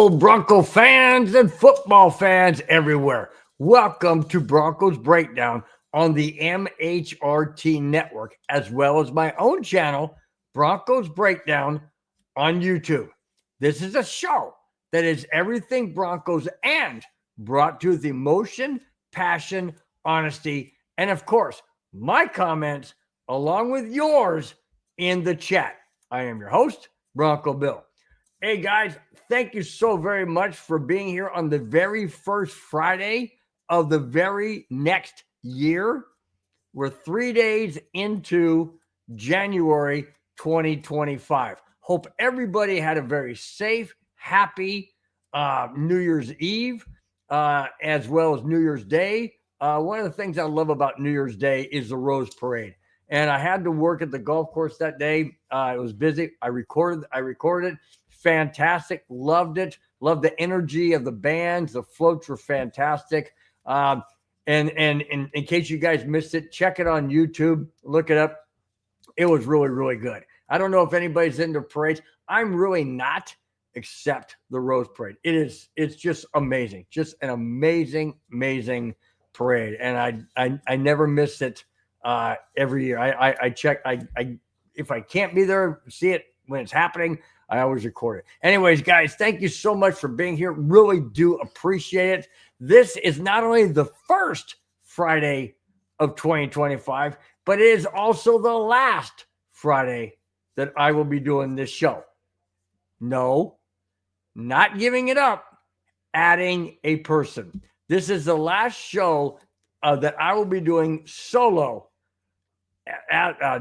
Hello, Bronco fans and football fans everywhere. Welcome to Broncos Breakdown on the MHRT network, as well as my own channel, Broncos Breakdown on YouTube. This is a show that is everything Broncos and brought to the emotion, passion, honesty, and of course, my comments along with yours in the chat. I am your host, Bronco Bill. Hey guys, thank you so very much for being here on the very first Friday of the very next year. We're 3 days into January 2025. Hope everybody had a very safe, happy New Year's Eve, as well as New Year's Day. One of the things I love about New Year's Day is the Rose Parade. And I had to work at the golf course that day. It was busy. I recorded. Fantastic. Loved it. Loved the energy of the bands. The floats were fantastic. And in case you guys missed it, check it on YouTube. Look it up. It was really, really good. I don't know if anybody's into parades. I'm really not, except the Rose Parade. It's just amazing. Just an amazing, amazing parade. And I never miss it every year. I check. If I can't be there, see it when it's happening, I always record it. Anyways, guys, thank you so much for being here. Really do appreciate it. This is not only the first Friday of 2025, but it is also the last Friday that I will be doing this show. No, not giving it up, adding a person. This is the last show that I will be doing solo.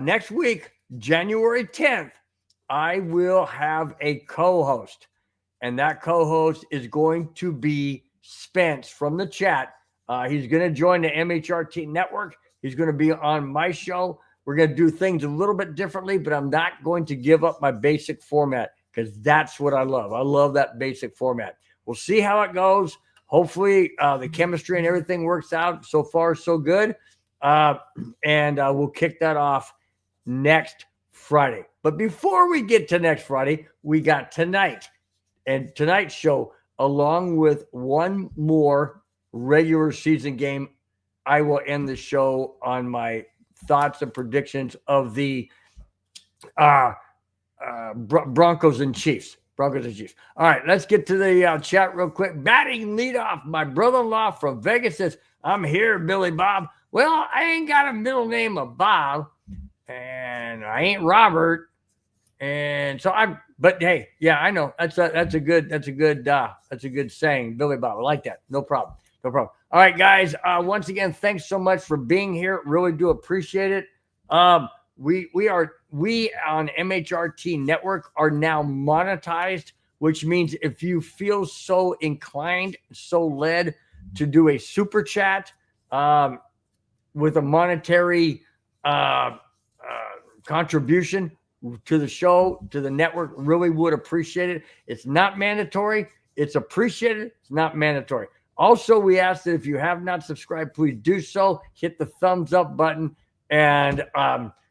Next week, January 10th, I will have a co-host, and that co-host is going to be Spence from the chat. He's going to join the MHRT network. He's going to be on my show. We're going to do things a little bit differently, but I'm not going to give up my basic format because that's what I love. I love that basic format. We'll see how it goes. Hopefully, the chemistry and everything works out. So far, so good. And we'll kick that off next Friday. But before we get to next Friday, we got tonight. And tonight's show, along with one more regular season game, I will end the show on my thoughts and predictions of the Broncos and Chiefs. Broncos and Chiefs. All right, let's get to the chat real quick. Batting leadoff, my brother-in-law from Vegas says, I'm here, Billy Bob. Well, I ain't got a middle name of Bob, and I ain't Robert. And so but hey, yeah, I know that's a good saying, Billy Bob. I like that. No problem. All right, guys. Once again, thanks so much for being here. Really do appreciate it. We on MHRT network are now monetized, which means if you feel so inclined, so led to do a super chat with a monetary contribution to the show, to the network, really would appreciate it. It's not mandatory. It's appreciated. It's not mandatory. Also, we ask that if you have not subscribed, please do so. Hit the thumbs up button, and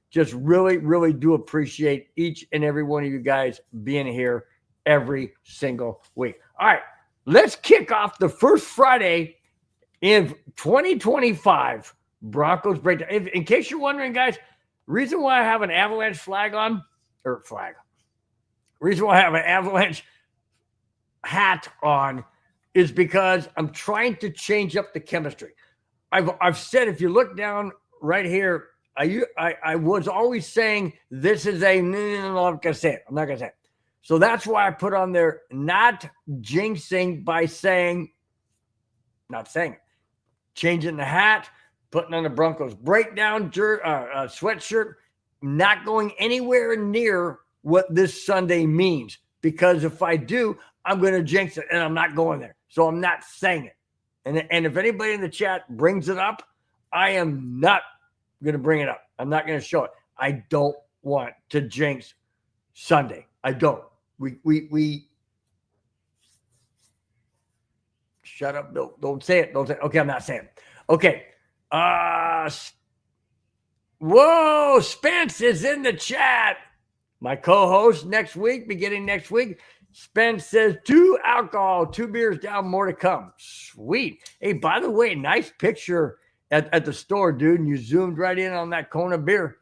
just really, really do appreciate each and every one of you guys being here every single week. All right, let's kick off the first Friday in 2025 Broncos Breakdown. In case you're wondering, guys, reason why I have an Avalanche reason why I have an Avalanche hat on is because I'm trying to change up the chemistry. I've said, if you look down right here, I was always saying this is no, I'm not going to say it. I'm not going to say it. So that's why I put on there, not jinxing by changing the hat, putting on the Broncos Breakdown sweatshirt, not going anywhere near what this Sunday means. Because if I do, I'm going to jinx it, and I'm not going there. So I'm not saying it. And if anybody in the chat brings it up, I am not going to bring it up. I'm not going to show it. I don't want to jinx Sunday. I don't. We shut up. Don't say it. Don't say it. Okay, I'm not saying it. Okay. Whoa, Spence is in the chat. My co-host beginning next week. Spence says 2 alcohol, 2 beers down, more to come. Sweet. Hey, by the way, nice picture at the store, dude. And you zoomed right in on that cone of beer.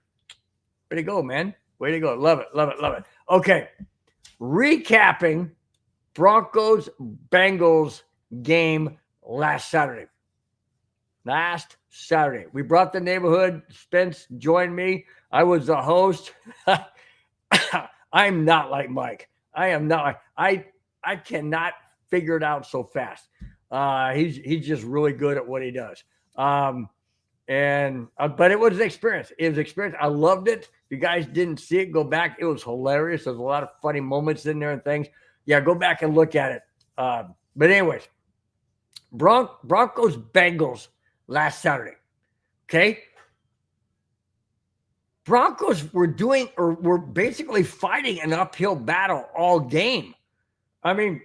Way to go, man. Way to go. Love it, love it, love it. Okay. Recapping Broncos Bengals game last Saturday. We brought the neighborhood. Spence joined me. I was the host. I'm not like Mike. I am not. I cannot figure it out so fast. He's just really good at what he does. But it was an experience. I loved it. If you guys didn't see it, go back. It was hilarious. There's a lot of funny moments in there and things. Yeah, go back and look at it. But anyways, Broncos Bengals last Saturday. Okay. Broncos were basically fighting an uphill battle all game. I mean,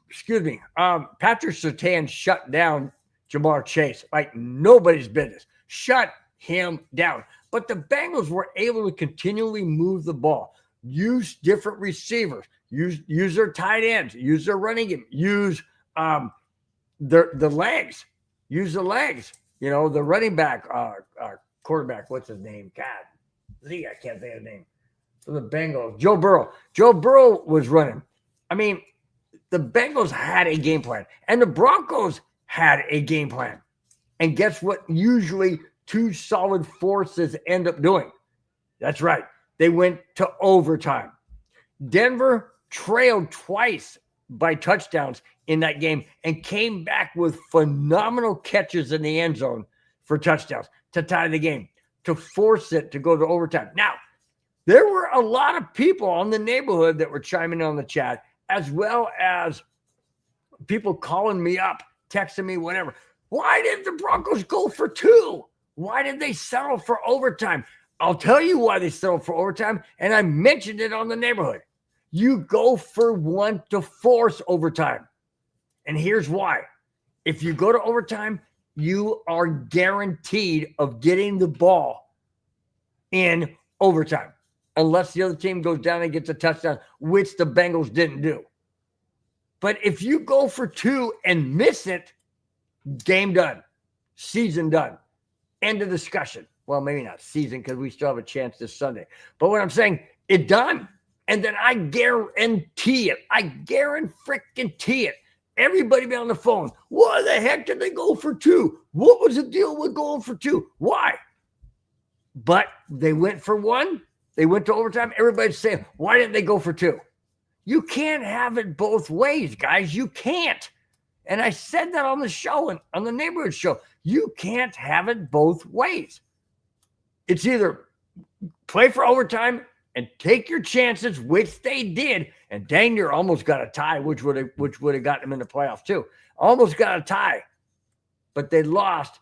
excuse me. Patrick Surtain shut down Jamar Chase like nobody's business. Shut him down. But the Bengals were able to continually move the ball, use different receivers, use their tight ends, use their running game, use the legs, use the legs. You know, the running back, quarterback, what's his name? God, I can't say his name. For the Bengals, Joe Burrow. Joe Burrow was running. I mean, the Bengals had a game plan, and the Broncos had a game plan. And guess what? Usually, two solid forces end up doing. That's right. They went to overtime. Denver trailed twice by touchdowns in that game and came back with phenomenal catches in the end zone for touchdowns to tie the game, to force it to go to overtime. Now, there were a lot of people on the neighborhood that were chiming in on the chat, as well as people calling me up, texting me, whatever. Why did the Broncos go for two? Why did they settle for overtime? I'll tell you why they settled for overtime, and I mentioned it on the neighborhood. You go for one to force overtime. And here's why. If you go to overtime, you are guaranteed of getting the ball in overtime, unless the other team goes down and gets a touchdown, which the Bengals didn't do. But if you go for two and miss it, game done, season done, end of discussion. Well, maybe not season because we still have a chance this Sunday. But what I'm saying, it done. And then I guarantee it. Everybody be on the phone. Why the heck did they go for two? What was the deal with going for two? Why? But they went for one. They went to overtime. Everybody's saying, why didn't they go for two? You can't have it both ways, guys. You can't. And I said that on the show, and on the neighborhood show. You can't have it both ways. It's either play for overtime and take your chances, which they did, and dang near almost got a tie, which would have gotten them in the playoffs too. Almost got a tie, but they lost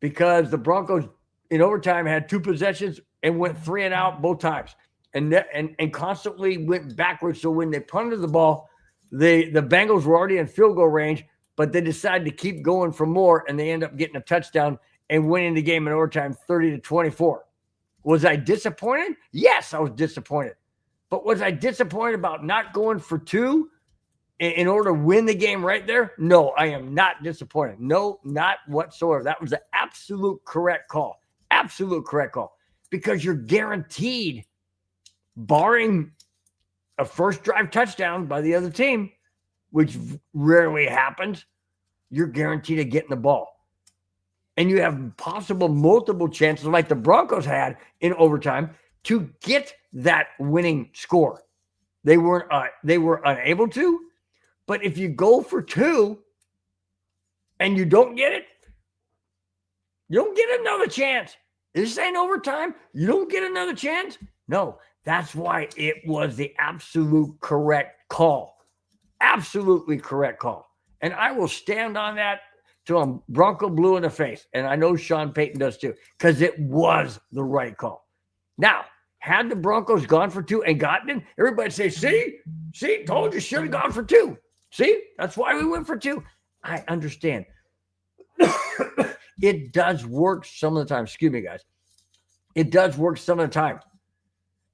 because the Broncos in overtime had two possessions and went 3 and out both times, and constantly went backwards. So when they punted the ball, the Bengals were already in field goal range, but they decided to keep going for more, and they end up getting a touchdown and winning the game in overtime 30-24. Was I disappointed? Yes, I was disappointed. But was I disappointed about not going for two in order to win the game right there? No, I am not disappointed. No, not whatsoever. That was the absolute correct call. Absolute correct call. Because you're guaranteed, barring a first drive touchdown by the other team, which rarely happens, you're guaranteed to get in the ball. And you have multiple chances, like the Broncos had in overtime, to get that winning score. They were unable to, but if you go for two and you don't get it, you don't get another chance. This ain't overtime. You don't get another chance. No, that's why it was the absolute correct call. Absolutely correct call. And I will stand on that till I'm Bronco blue in the face. And I know Sean Payton does too, because it was the right call. Now, had the Broncos gone for two and gotten it, everybody say, see, told you should have gone for two. See, that's why we went for two. I understand. It does work some of the time. Excuse me, guys. It does work some of the time.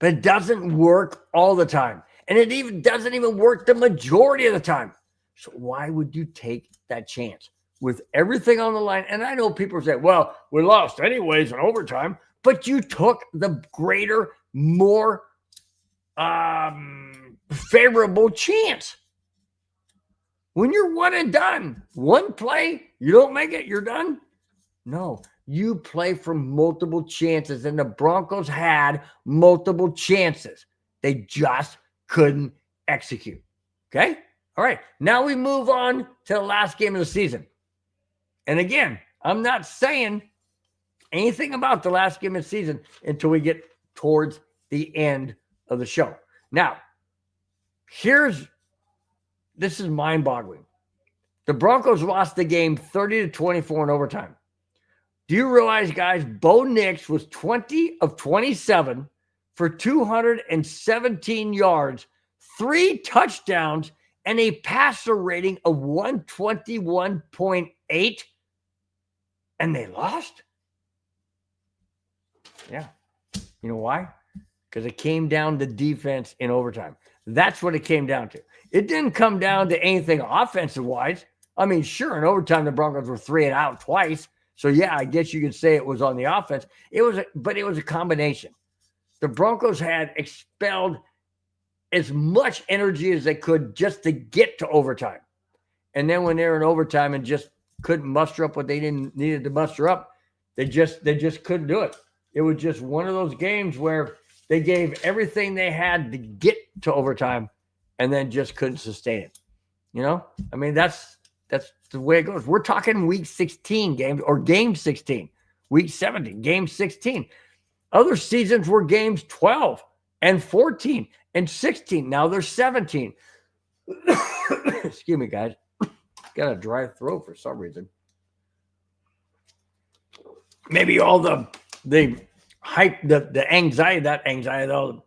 But it doesn't work all the time. And it even doesn't even work the majority of the time. So why would you take that chance with everything on the line? And I know people say, well, we lost anyways in overtime, but you took the greater, more favorable chance. When you're one and done, one play, you don't make it, you're done. No, you play for multiple chances, and the Broncos had multiple chances. They just couldn't execute. Okay? All right. Now we move on to the last game of the season. And again, I'm not saying anything about the last game of the season until we get towards the end of the show. Now, this is mind-boggling. The Broncos lost the game 30-24 in overtime. Do you realize, guys, Bo Nix was 20 of 27 for 217 yards, 3 touchdowns, and a passer rating of 121.8, and they lost? Yeah. You know why? Because it came down to defense in overtime. That's what it came down to. It didn't come down to anything offensive-wise. I mean, sure, in overtime, the Broncos were 3 and out twice. So, yeah, I guess you could say it was on the offense. But it was a combination. The Broncos had expelled as much energy as they could just to get to overtime. And then when they were in overtime and just couldn't muster up what they needed to muster up, they just couldn't do it. It was just one of those games where they gave everything they had to get to overtime and then just couldn't sustain it. You know? I mean, that's the way it goes. We're talking week 16 games or game 16, week 17, game 16. Other seasons were games 12 and 14 and 16. Now they're 17. Excuse me, guys. Got a dry throat for some reason. Maybe all the hype, the anxiety, all the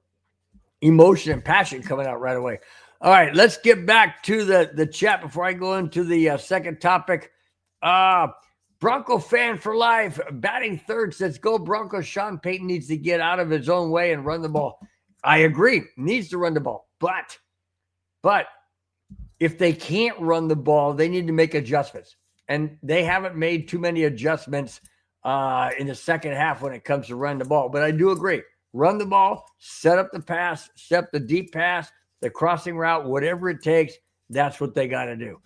emotion and passion coming out right away. All right, let's get back to the chat before I go into the second topic. Bronco fan for life, batting third, says, go Broncos. Sean Payton needs to get out of his own way and run the ball. I agree, needs to run the ball. But if they can't run the ball, they need to make adjustments. And they haven't made too many adjustments in the second half when it comes to run the ball. But I do agree, run the ball, set up the pass, set up the deep pass, the crossing route, whatever it takes, that's what they got to do.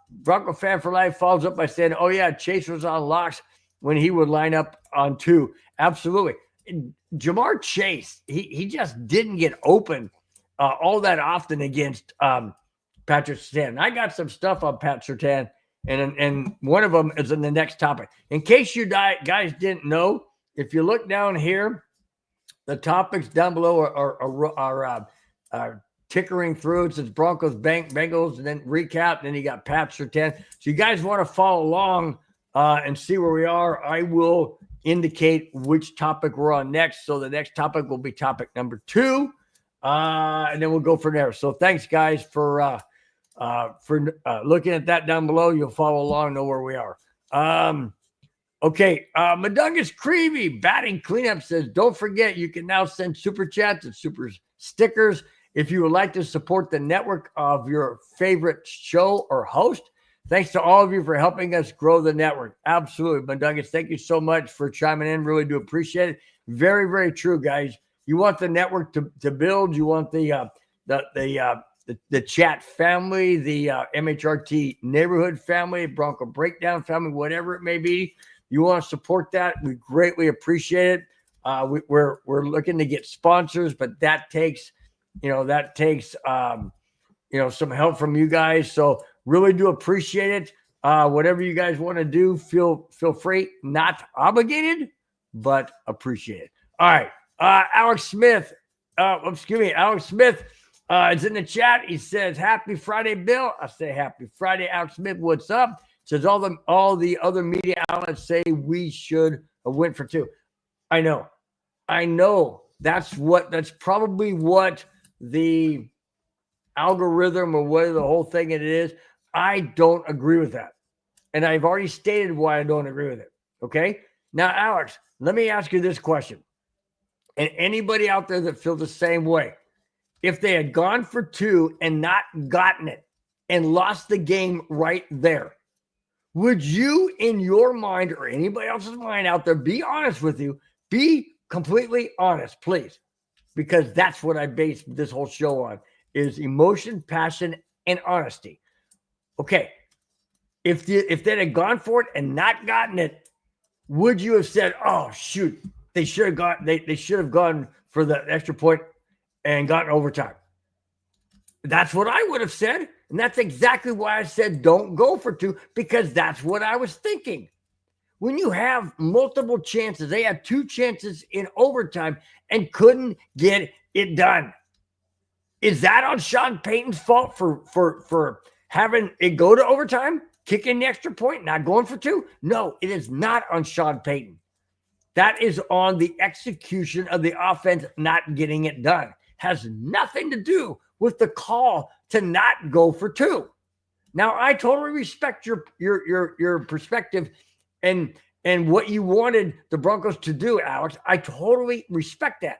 Bronco fan for life follows up by saying, oh, yeah, Chase was on locks when he would line up on 2. Absolutely. Jamar Chase, he just didn't get open all that often against Patrick Surtain. I got some stuff on Pat Surtain, and one of them is in the next topic. In case you guys didn't know, if you look down here, the topics down below are tickering through. It says Broncos, Bengals, and then recap. Then you got Pat Surtain. So you guys want to follow along and see where we are. I will indicate which topic we're on next. So the next topic will be topic number 2, and then we'll go from there. So thanks, guys, for looking at that down below. You'll follow along, know where we are. Okay, Madungus Creevy, batting cleanup, says, don't forget you can now send super chats and super stickers if you would like to support the network of your favorite show or host. Thanks to all of you for helping us grow the network. Absolutely, Madungus. Thank you so much for chiming in. Really do appreciate it. Very, very true, guys. You want the network to build. You want the chat family, the MHRT neighborhood family, Bronco Breakdown family, whatever it may be. You want to support that, we greatly appreciate it. We're looking to get sponsors, but that takes some help from you guys. So really do appreciate it. Whatever you guys want to do, feel free. Not obligated, but appreciate it. All right, Alex Smith. Alex Smith is in the chat. He says, "Happy Friday, Bill." I say, "Happy Friday, Alex Smith." What's up? Says all the other media outlets say we should have went for 2. I know. That's probably what the algorithm or what the whole thing it is. I don't agree with that. And I've already stated why I don't agree with it. Okay. Now, Alex, let me ask you this question. And anybody out there that feels the same way, if they had gone for 2 and not gotten it and lost the game right there, would you, in your mind or anybody else's mind out there, be honest with you? Be completely honest, please, because that's what I base this whole show on, is emotion, passion, and honesty. Okay, if they had gone for it and not gotten it, would you have said, "Oh shoot, they should have gone for the extra point and gotten overtime"? That's what I would have said. And that's exactly why I said don't go for 2, because that's what I was thinking. When you have multiple chances, they had 2 chances in overtime and couldn't get it done. Is that on Sean Payton's fault for having it go to overtime, kicking the extra point, not going for 2? No, it is not on Sean Payton. That is on the execution of the offense not getting it done. Has nothing to do with the call to not go for 2. Now, I totally respect your perspective and what you wanted the Broncos to do, Alex. I totally respect that.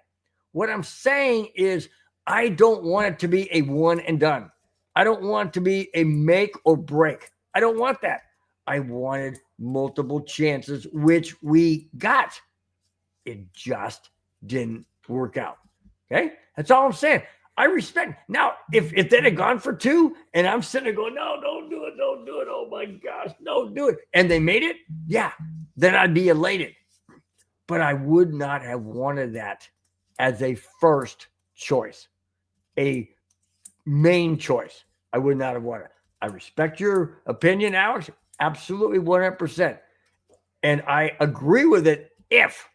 What I'm saying is I don't want it to be a one and done. I don't want it to be a make or break. I don't want that. I wanted multiple chances, which we got. It just didn't work out. Okay? That's all I'm saying. I respect. Now, if they'd have gone for 2 and I'm sitting there going, no, don't do it. Oh my gosh, don't do it. And they made it, yeah, then I'd be elated. But I would not have wanted that as a first choice, a main choice. I would not have wanted it. I respect your opinion, Alex, absolutely 100%. And I agree with it if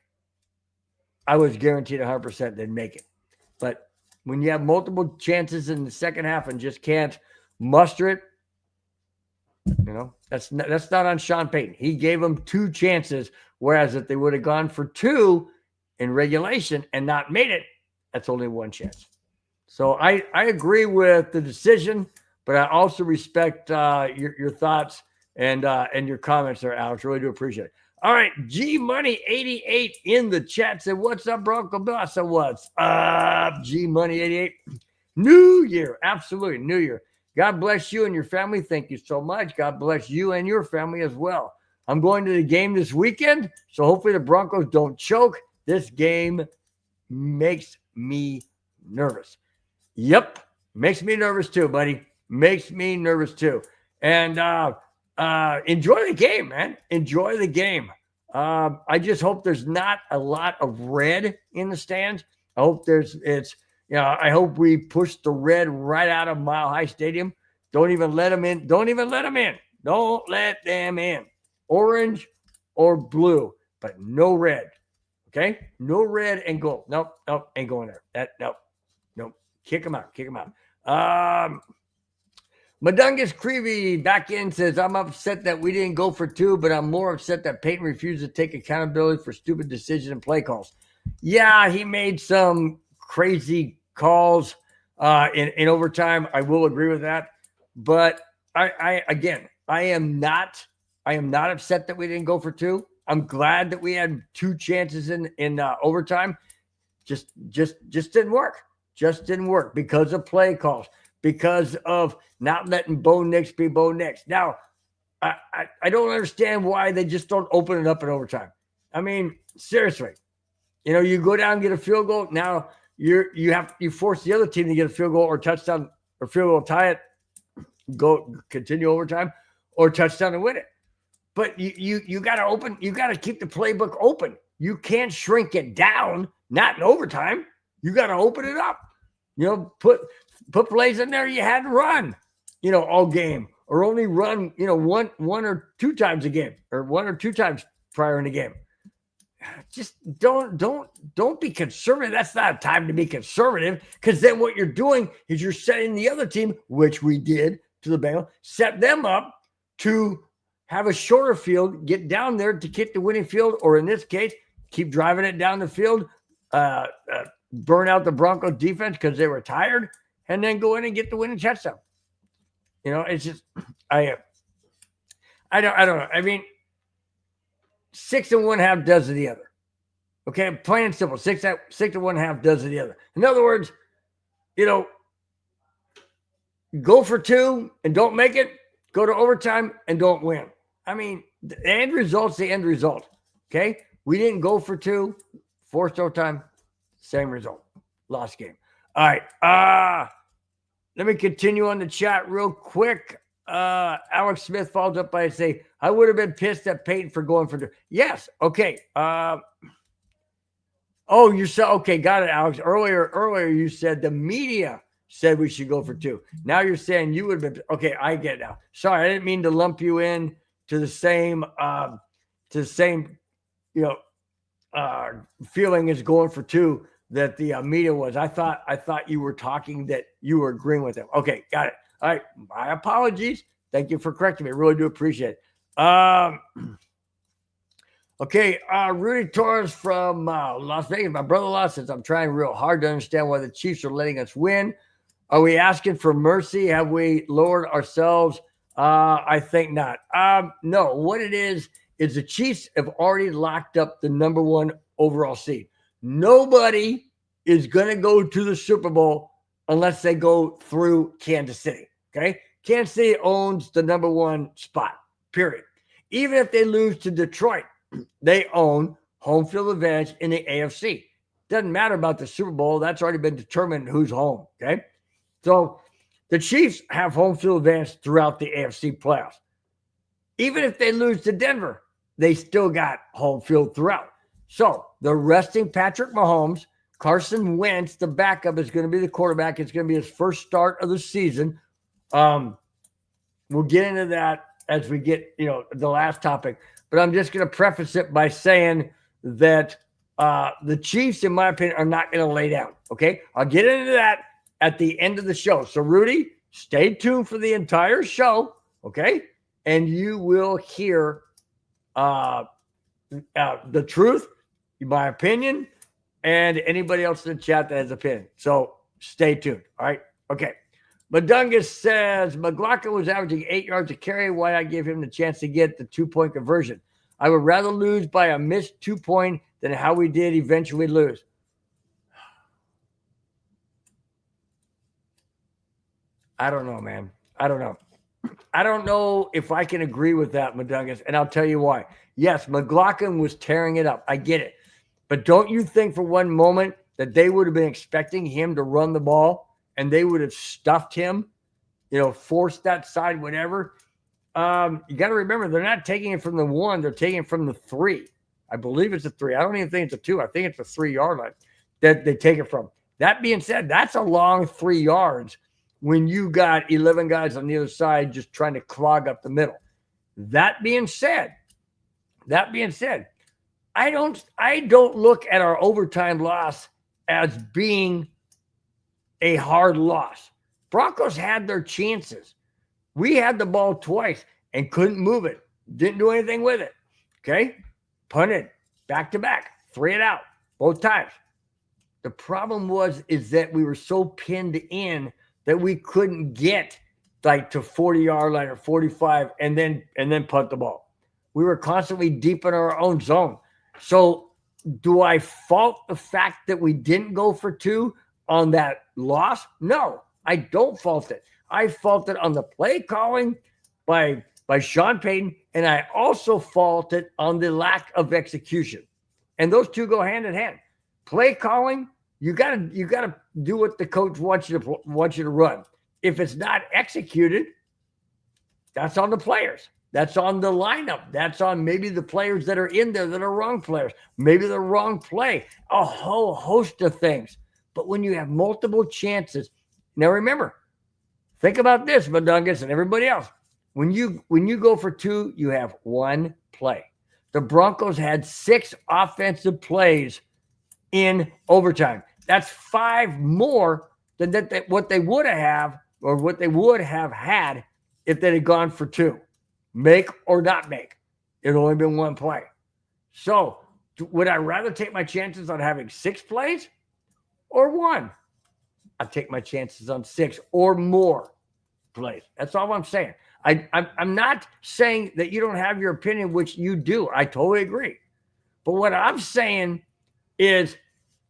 I was guaranteed 100% they'd make it. But when you have multiple chances in the second half and just can't muster it, that's not on Sean Payton. He gave them 2 chances, whereas if they would have gone for 2 in regulation and not made it, that's only 1 chance. So I agree with the decision, but I also respect your thoughts and your comments there, Alex. Really do appreciate it. All right, G Money 88 in the chat said, "What's up, Bronco Bill?" I said, "What's up, G Money 88?" New year, absolutely, New Year. God bless you and your family. Thank you so much. God bless you and your family as well. I'm going to the game this weekend, so hopefully the Broncos don't choke. This game makes me nervous. Yep, makes me nervous too, buddy. Makes me nervous too. And enjoy the game, man. Enjoy the game. I just hope there's not a lot of red in the stands. I hope I hope we push the red right out of Mile High Stadium. Don't even let them in. Don't let them in. Orange or blue, but no red. Okay? No red and gold. Nope, ain't going there. Nope. Kick them out. Madungus Creevy back in says, "I'm upset that we didn't go for 2, but I'm more upset that Peyton refused to take accountability for stupid decisions and play calls." Yeah, he made some crazy calls in overtime. I will agree with that. But I am not upset that we didn't go for 2. I'm glad that we had 2 chances in overtime. Just didn't work. Just didn't work because of play calls, because of not letting Bo Nix be Bo Nix. Now, I don't understand why they just don't open it up in overtime. I mean, seriously, you go down and get a field goal. Now you force the other team to get a field goal or touchdown or field goal, tie it, go continue overtime, or touchdown to win it. But you got to keep the playbook open. You can't shrink it down. Not in overtime. You got to open it up. Put plays in there you had to run, all game, or only run, one or 2 times a game, or 1 or 2 times prior in the game. Just don't be conservative. That's not a time to be conservative, because then what you're doing is you're setting the other team, which we did to the Bengals, set them up to have a shorter field, get down there to kick the winning field, or in this case, keep driving it down the field, burn out the Broncos defense because they were tired, and then go in and get the winning touchdown. It's just I don't know. I mean, 6 1/2 does the other. Okay, plain and simple. 6 1/2 does the other. In other words, go for 2 and don't make it, go to overtime and don't win. I mean, the end result's the end result. Okay? We didn't go for 2, forced overtime, same result. Lost game. All right. Let me continue on the chat real quick. Alex Smith follows up by saying, I would have been pissed at Peyton for going for 2. Yes. Okay. You said, okay, got it, Alex. Earlier you said the media said we should go for 2. Now you're saying you would have been, okay, I get it now. Sorry, I didn't mean to lump you in to the same, feeling as going for 2 that the media was. I thought you were talking that you were agreeing with them. Okay, got it. All right, my apologies. Thank you for correcting me. I really do appreciate it. Okay, Rudy Torres from Las Vegas. My brother-in-law says, I'm trying real hard to understand why the Chiefs are letting us win. Are we asking for mercy? Have we lowered ourselves? I think not. No, what it is the Chiefs have already locked up the number 1 overall seed. Nobody is going to go to the Super Bowl unless they go through Kansas City, okay? Kansas City owns the number 1 spot, period. Even if they lose to Detroit, they own home field advantage in the AFC. Doesn't matter about the Super Bowl. That's already been determined who's home, okay? So the Chiefs have home field advantage throughout the AFC playoffs. Even if they lose to Denver, they still got home field throughout. So they're resting Patrick Mahomes. Carson Wentz, the backup, is going to be the quarterback. It's going to be his first start of the season. We'll get into that as we get, the last topic. But I'm just going to preface it by saying that the Chiefs, in my opinion, are not going to lay down. Okay? I'll get into that at the end of the show. So, Rudy, stay tuned for the entire show. Okay? And you will hear the truth, my opinion, and anybody else in the chat that has an opinion. So stay tuned. All right. Okay. Madungus says McLaughlin was averaging 8 yards a carry. Why I give him the chance to get the 2-point conversion? I would rather lose by a missed 2-point than how we did eventually lose. I don't know, man. I don't know. I don't know if I can agree with that, Madungus, and I'll tell you why. Yes, McLaughlin was tearing it up. I get it. But don't you think for one moment that they would have been expecting him to run the ball and they would have stuffed him, forced that side, whatever? You got to remember, they're not taking it from the 1. They're taking it from the 3. I believe it's a 3. I don't even think it's a 2. I think it's a 3-yard line that they take it from. That being said, that's a long 3 yards when you got 11 guys on the other side just trying to clog up the middle. That being said, I don't look at our overtime loss as being a hard loss. Broncos had their chances. We had the ball twice and couldn't move it. Didn't do anything with it. Okay? Punted back to back, 3 it out both times. The problem is that we were so pinned in that we couldn't get like to 40-yard line or 45 and then punt the ball. We were constantly deep in our own zone. So do I fault the fact that we didn't go for 2 on that loss? No, I don't fault it. I fault it on the play calling by Sean Payton, and I also fault it on the lack of execution. And those two go hand in hand. Play calling, you gotta do what the coach wants you to run. If it's not executed, that's on the players. That's on the lineup. That's on maybe the players that are in there that are wrong players. Maybe the wrong play. A whole host of things. But when you have multiple chances, now remember, think about this, Madungus and everybody else. When you go for 2, you have 1 play. The Broncos had 6 offensive plays in overtime. That's 5 more than what they would have had if they had gone for 2. Make or not make. It only been 1 play. So would I rather take my chances on having 6 plays or 1? I'd take my chances on 6 or more plays. That's all I'm saying. I'm not saying that you don't have your opinion, which you do. I totally agree. But what I'm saying is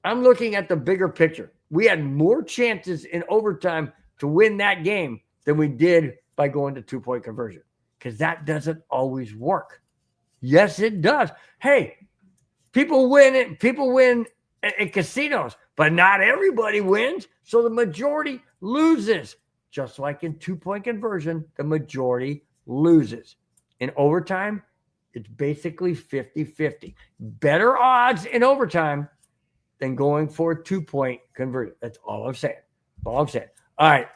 I'm looking at the bigger picture. we had more chances in overtime to win that game than we did by going to 2-point conversion, because that doesn't always work. Yes, it does. Hey, people win at casinos, but not everybody wins. So the majority loses. Just like in 2-point conversion, the majority loses. In overtime, it's basically 50-50. Better odds in overtime than going for a 2-point conversion. That's all I'm saying. All right.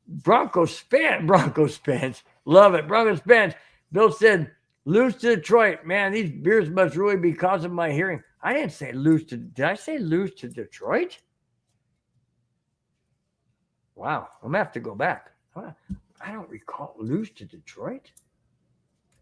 Broncos fans. Love it. Broncos fans. Bill said, lose to Detroit. Man, these beers must really be causing my hearing. I didn't say lose to. Did I say lose to Detroit? Wow. I'm going to have to go back. I don't recall lose to Detroit.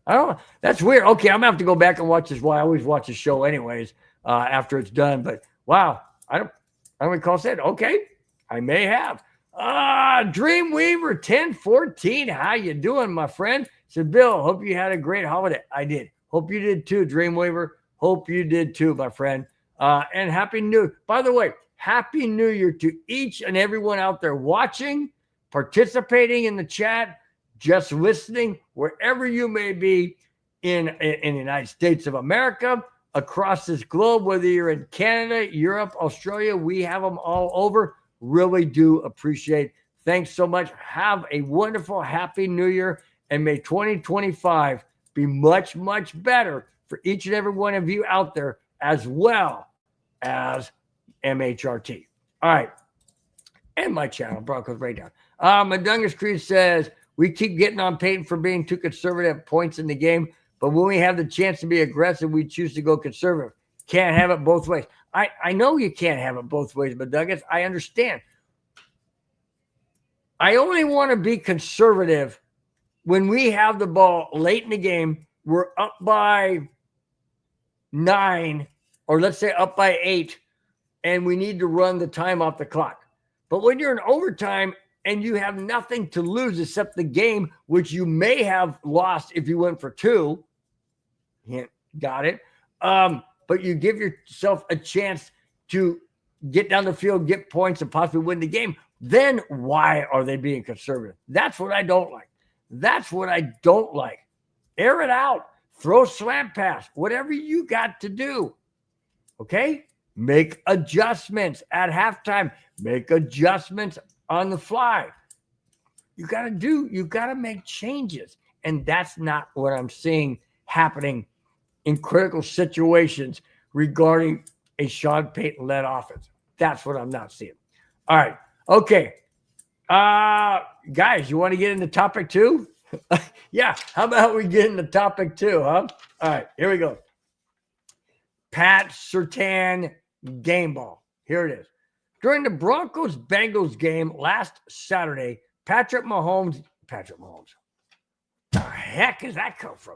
I don't. That's weird. Okay, I'm going to have to go back and watch this. Well, I always watch the show anyways after it's done. But wow, I don't recall saying. Okay, I may have. Dreamweaver 1014. How you doing, my friend? Said, Bill, hope you had a great holiday. I did. Hope you did too, Dreamweaver. Hope you did too, my friend. And Happy New. By the way, Happy New Year to each and everyone out there watching, participating in the chat, just listening, wherever you may be in the United States of America, across this globe, whether you're in Canada, Europe, Australia, we have them all over. Really do appreciate. Thanks so much. Have a wonderful, happy New Year, and may 2025 be much, much better for each and every one of you out there, as well as MHRT. All right. And my channel, Broncos Breakdown. Madungus Creed says, we keep getting on Peyton for being too conservative at points in the game, but when we have the chance to be aggressive, we choose to go conservative. Can't have it both ways. I know you can't have it both ways, Madungus. I understand. I only want to be conservative when we have the ball late in the game, we're up by 9, or let's say up by 8, and we need to run the time off the clock. But when you're in overtime and you have nothing to lose except the game, which you may have lost if you went for 2, got it. But you give yourself a chance to get down the field, get points, and possibly win the game. Then why are they being conservative? That's what I don't like. That's what I don't like. Air it out. Throw slant pass. Whatever you got to do. Okay? Make adjustments at halftime. Make adjustments on the fly. You got to make changes. And that's not what I'm seeing happening in critical situations regarding a Sean Payton-led offense. That's what I'm not seeing. All right. Okay. Guys, you want to get into topic 2? Yeah. How about we get into topic 2, huh? All right. Here we go. Pat Surtain game ball. Here it is. During the Broncos-Bengals game last Saturday, Patrick Mahomes. The heck does that come from?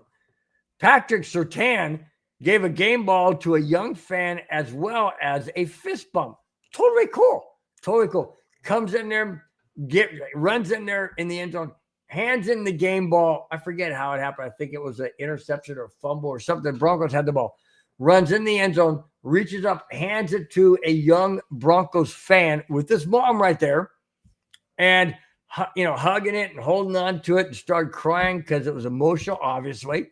Patrick Surtain gave a game ball to a young fan as well as a fist bump. Totally cool. Totally cool. Comes in there, runs in there in the end zone, hands in the game ball. I forget how it happened. I think it was an interception or fumble or something. Broncos had the ball. Runs in the end zone, reaches up, hands it to a young Broncos fan with his mom right there, and hugging it and holding on to it and started crying because it was emotional, obviously.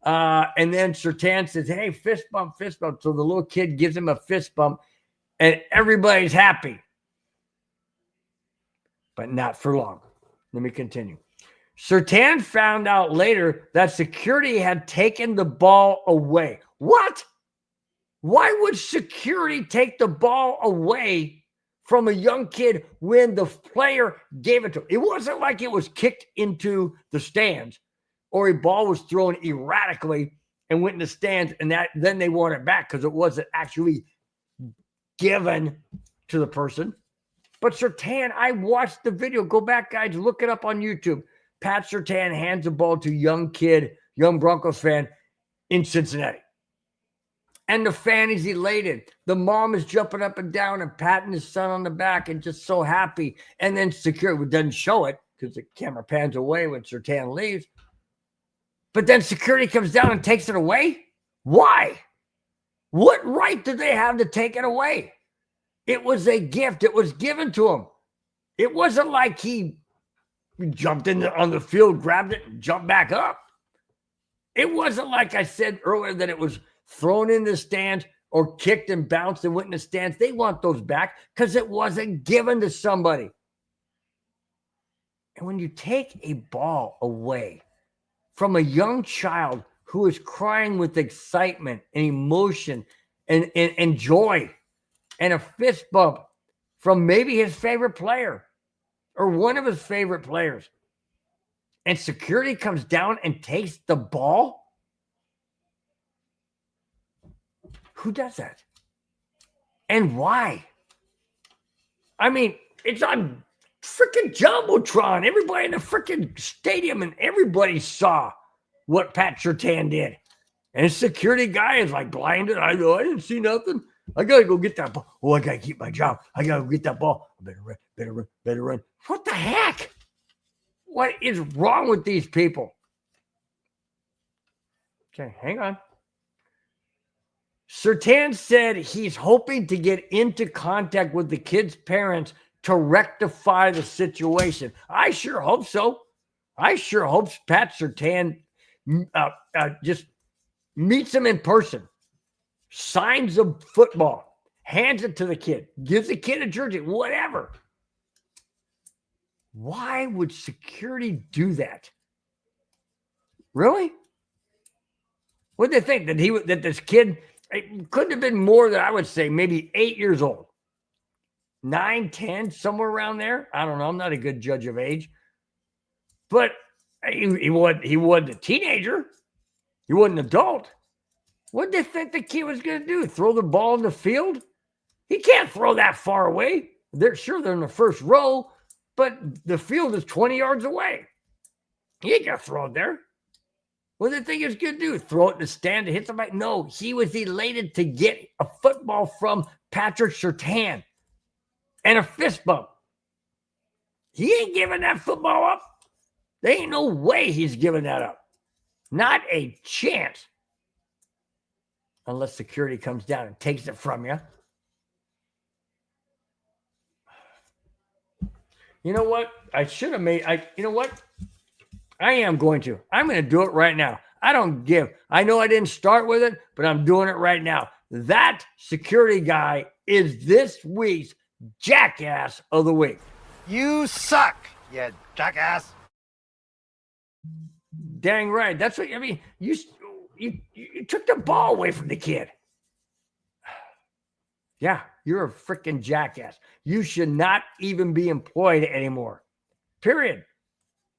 And then Surtain says, hey, fist bump. So the little kid gives him a fist bump, and everybody's happy. But not for long. Let me continue. Surtain found out later that security had taken the ball away. What? Why would security take the ball away from a young kid when the player gave it to him? It wasn't like it was kicked into the stands or a ball was thrown erratically and went in the stands, and then they want it back because it wasn't actually given to the person. But Surtain, I watched the video. Go back, guys. Look it up on YouTube. Pat Surtain hands the ball to young Broncos fan in Cincinnati. And the fan is elated. The mom is jumping up and down and patting his son on the back and just so happy. And then security doesn't show it because the camera pans away when Surtain leaves. But then security comes down and takes it away? Why? What right do they have to take it away? It was a gift. It was given to him. It wasn't like he jumped in on the field, grabbed it, and jumped back up. It wasn't like I said earlier that it was thrown in the stands or kicked and bounced and went in the stands. They want those back because it wasn't given to somebody. And when you take a ball away from a young child who is crying with excitement and emotion and joy and a fist bump from maybe his favorite player or one of his favorite players, and security comes down and takes the ball, who does that? And why? I mean, it's on freaking Jumbotron. Everybody in the freaking stadium and everybody saw what Pat Surtain did. And his security guy is like blinded. I know, I didn't see nothing. I got to go get that ball. Oh, I got to keep my job. I got to go get that ball. I better run. What the heck? What is wrong with these people? Okay, hang on. Surtain said he's hoping to get into contact with the kids' parents to rectify the situation. I sure hope so. I sure hope Pat Surtain just meets him in person, signs a football, hands it to the kid, gives the kid a jersey, whatever. Why would security do that? Really? What did they think? That this kid, it couldn't have been more than, I would say, maybe 8 years old. 9, 10, somewhere around there. I don't know. I'm not a good judge of age. But he wasn't a teenager. He wasn't an adult. What did they think the kid was going to do? Throw the ball in the field? He can't throw that far away. They're in the first row, but the field is 20 yards away. He ain't going to throw it there. What did they think he was going to do? Throw it in the stand to hit somebody? No, he was elated to get a football from Patrick Surtain and a fist bump. He ain't giving that football up. There ain't no way he's giving that up. Not a chance. Unless security comes down and takes it from you. You know what? You know what? I am going to. I'm going to do it right now. I don't give. I know I didn't start with it, but I'm doing it right now. That security guy is this week's Jackass of the Week. You suck, you jackass. Dang right. That's what I mean. You took the ball away from the kid. Yeah, you're a freaking jackass. You should not even be employed anymore. Period.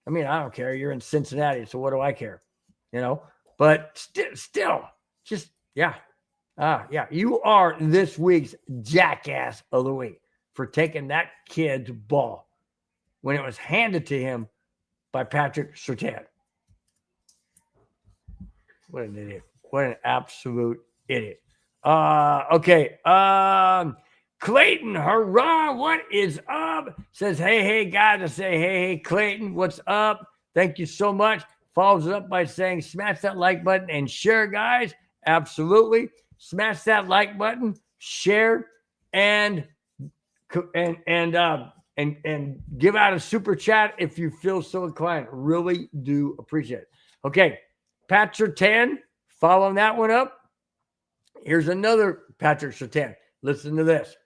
I mean, I don't care. You're in Cincinnati, so what do I care? You know, but still, just, yeah. Yeah, you are this week's Jackass of the Week for taking that kid's ball when it was handed to him by Patrick Surtain. What an idiot. What an absolute idiot. Okay. Clayton, hurrah, what is up? Says, hey, guys. I say, hey, Clayton, what's up? Thank you so much. Follows it up by saying, smash that like button and share, guys. Absolutely. Smash that like button, share, and give out a super chat if you feel so inclined. Really do appreciate it. Okay. Pat Surtain, following that one up. Here's another Patrick Surtain. Listen to this.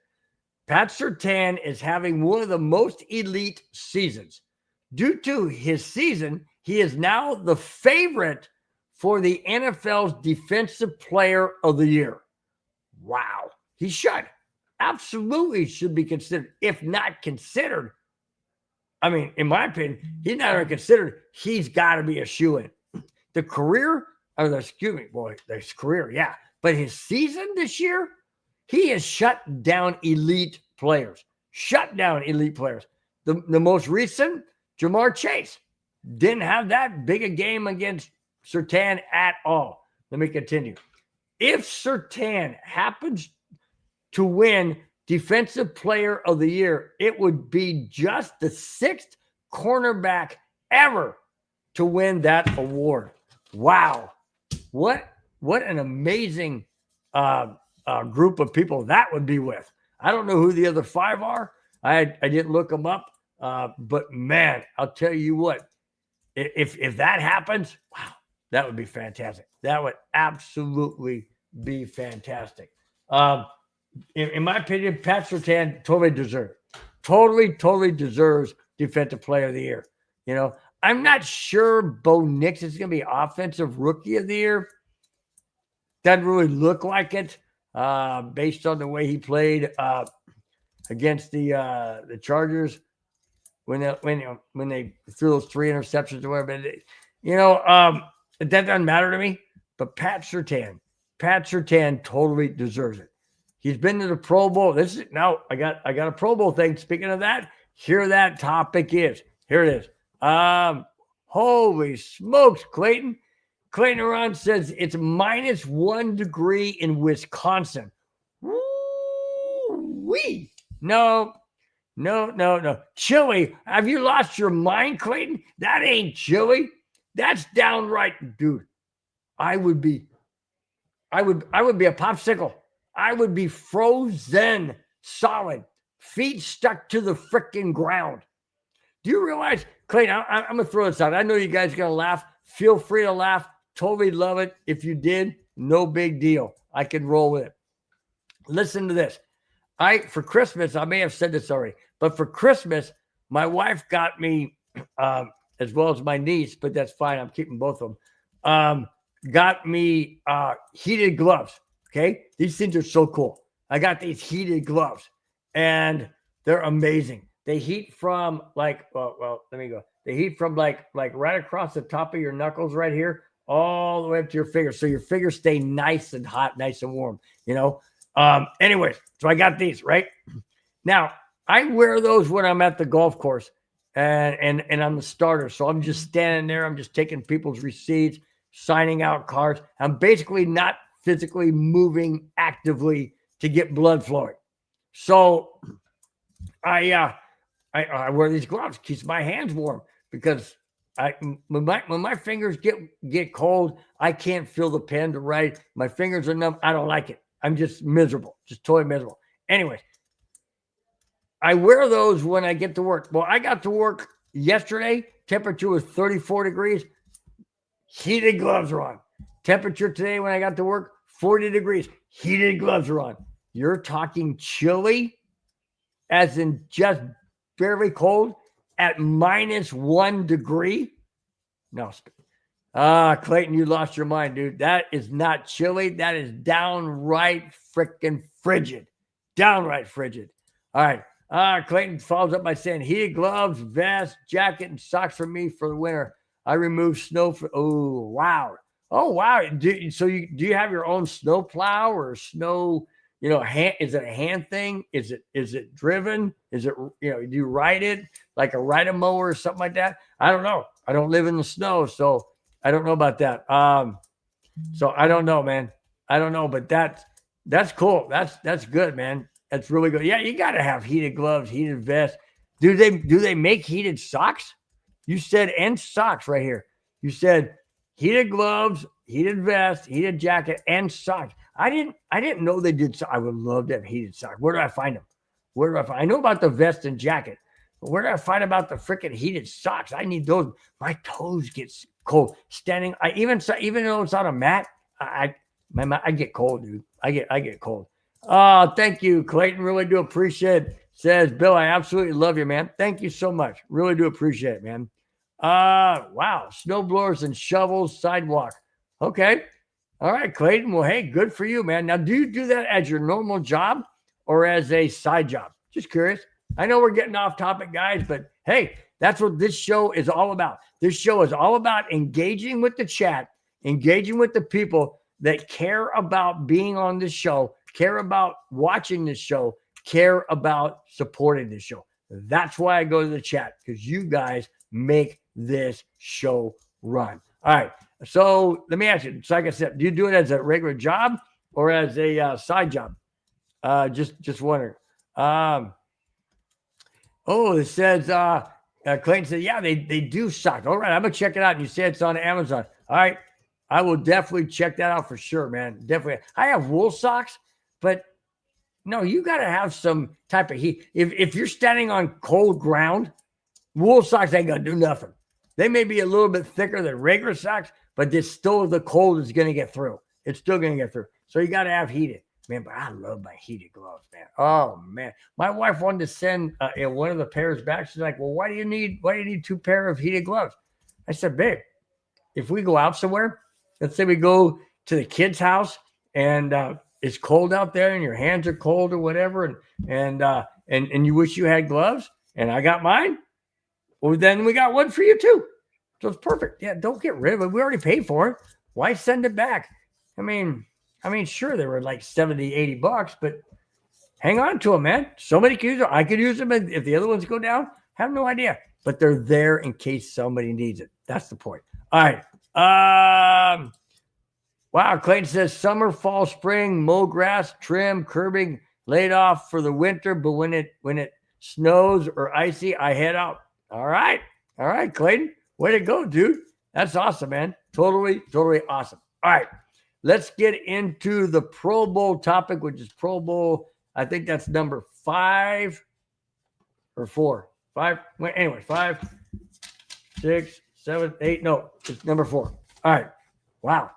Pat Surtain is having one of the most elite seasons. Due to his season, he is now the favorite for the NFL's Defensive Player of the Year. Wow. He should. Absolutely should be considered. If not considered, I mean, in my opinion, he's not even considered. He's got to be a shoo-in. The career, his career, yeah. But his season this year, he has shut down elite players. The most recent, Jamar Chase, didn't have that big a game against Surtain at all. Let me continue. If Surtain happens to win Defensive Player of the Year, it would be just the 6th cornerback ever to win that award. Wow. What an amazing group of people that would be with. I don't know who the other 5 are. I didn't look them up. But man, I'll tell you what, if that happens, wow, that would be fantastic. That would absolutely be fantastic. In my opinion, Pat Surtain totally deserves Defensive Player of the Year. You know, I'm not sure Bo Nix is going to be Offensive Rookie of the Year. Doesn't really look like it, based on the way he played against the Chargers when they threw those 3 interceptions or whatever. But, that doesn't matter to me. But Pat Surtain totally deserves it. He's been to the Pro Bowl. I got a Pro Bowl thing. Speaking of that, here that topic is. Here it is. Holy smokes, Clayton. Clayton Aron says it's -1 degree in Wisconsin. Woo-wee. No. Chilly. Have you lost your mind, Clayton? That ain't chilly. That's downright, dude. I would be a popsicle. I would be frozen solid, feet stuck to the freaking ground. Do you realize, Clayton, I'm going to throw this out. I know you guys are going to laugh. Feel free to laugh. Totally love it. If you did, no big deal. I can roll with it. Listen to this. For Christmas, I may have said this already, but for Christmas, my wife got me, as well as my niece, but that's fine. I'm keeping both of them, got me heated gloves. Okay. These things are so cool. I got these heated gloves and they're amazing. They heat from like, well, let me go. They heat from like right across the top of your knuckles right here, all the way up to your fingers. So your fingers stay nice and hot, nice and warm, you know? Anyways, so I got these, right? Now I wear those when I'm at the golf course and I'm the starter. So I'm just standing there. I'm just taking people's receipts, signing out cards. I'm basically not physically moving actively to get blood flowing. So I wear these gloves, keeps my hands warm because when my fingers get cold, I can't feel the pen to write. My fingers are numb. I don't like it. I'm just miserable, just totally miserable. Anyway, I wear those when I get to work. Well, I got to work yesterday. Temperature was 34 degrees. Heated gloves are on. Temperature today when I got to work, 40 degrees. Heated gloves are on. You're talking chilly, as in just barely cold, at -1 degree? No. Clayton, you lost your mind, dude. That is not chilly. That is downright freaking frigid. Downright frigid. All right. Clayton follows up by saying heated gloves, vest, jacket, and socks for me for the winter. I remove snow for. Oh, wow. Do you have your own snow plow or snow? You know, is it a hand thing? Is it driven? Is it, do you ride it like a ride-a-mower or something like that? I don't know. I don't live in the snow, so I don't know about that. So I don't know, man. I don't know, but that's cool. That's good, man. That's really good. Yeah, you got to have heated gloves, heated vest. Do they make heated socks? You said, and socks right here. You said heated gloves, heated vest, heated jacket, and socks. I didn't know they did. I would love to have heated socks. Where do I find them? I know about the vest and jacket, but where do I find about the freaking heated socks? I need those. My toes get cold standing. Even though it's on a mat, I get cold, dude. I get cold. Thank you, Clayton. Really do appreciate it. Says Bill, I absolutely love you, man. Thank you so much. Really do appreciate it, man. Wow. Snow blowers and shovels, sidewalk. Okay. All right, Clayton. Well, hey, good for you, man. Now, do you do that as your normal job or as a side job? Just curious. I know we're getting off topic, guys, but hey, that's what this show is all about. This show is all about engaging with the chat, engaging with the people that care about being on this show, care about watching this show, care about supporting this show. That's why I go to the chat, because you guys make this show run. All right. So let me ask you. So like I said, do you do it as a regular job or as a side job? Just wondering. It says, Clayton said, yeah, they do suck. All right. I'm going to check it out. And you said it's on Amazon. All right. I will definitely check that out for sure, man. Definitely. I have wool socks, but No, you got to have some type of heat. If you're standing on cold ground, wool socks ain't going to do nothing. They may be a little bit thicker than regular socks, but it's still the cold is going to get through. It's still going to get through. So you got to have heated. Man, but I love my heated gloves, man. Oh, man. My wife wanted to send one of the pairs back. She's like, well, why do you need 2 pair of heated gloves? I said, babe, if we go out somewhere, let's say we go to the kid's house and it's cold out there and your hands are cold or whatever, and you wish you had gloves and I got mine, well, then we got one for you too. So it's perfect. Yeah, don't get rid of it. We already paid for it. Why send it back? I mean, sure, they were like $70, $80, but hang on to them, man. Somebody could use them. I could use them if the other ones go down. I have no idea. But they're there in case somebody needs it. That's the point. All right. Wow, Clayton says summer, fall, spring, mow grass, trim, curbing, laid off for the winter, but when it snows or icy, I head out. All right, Clayton. Way to go, dude. That's awesome, man. Totally awesome. All right. Let's get into the Pro Bowl topic, which is Pro Bowl. I think that's number 5 or 4. 5. Anyway, 5, 6, 7, 8. No, it's number 4. All right. Wow.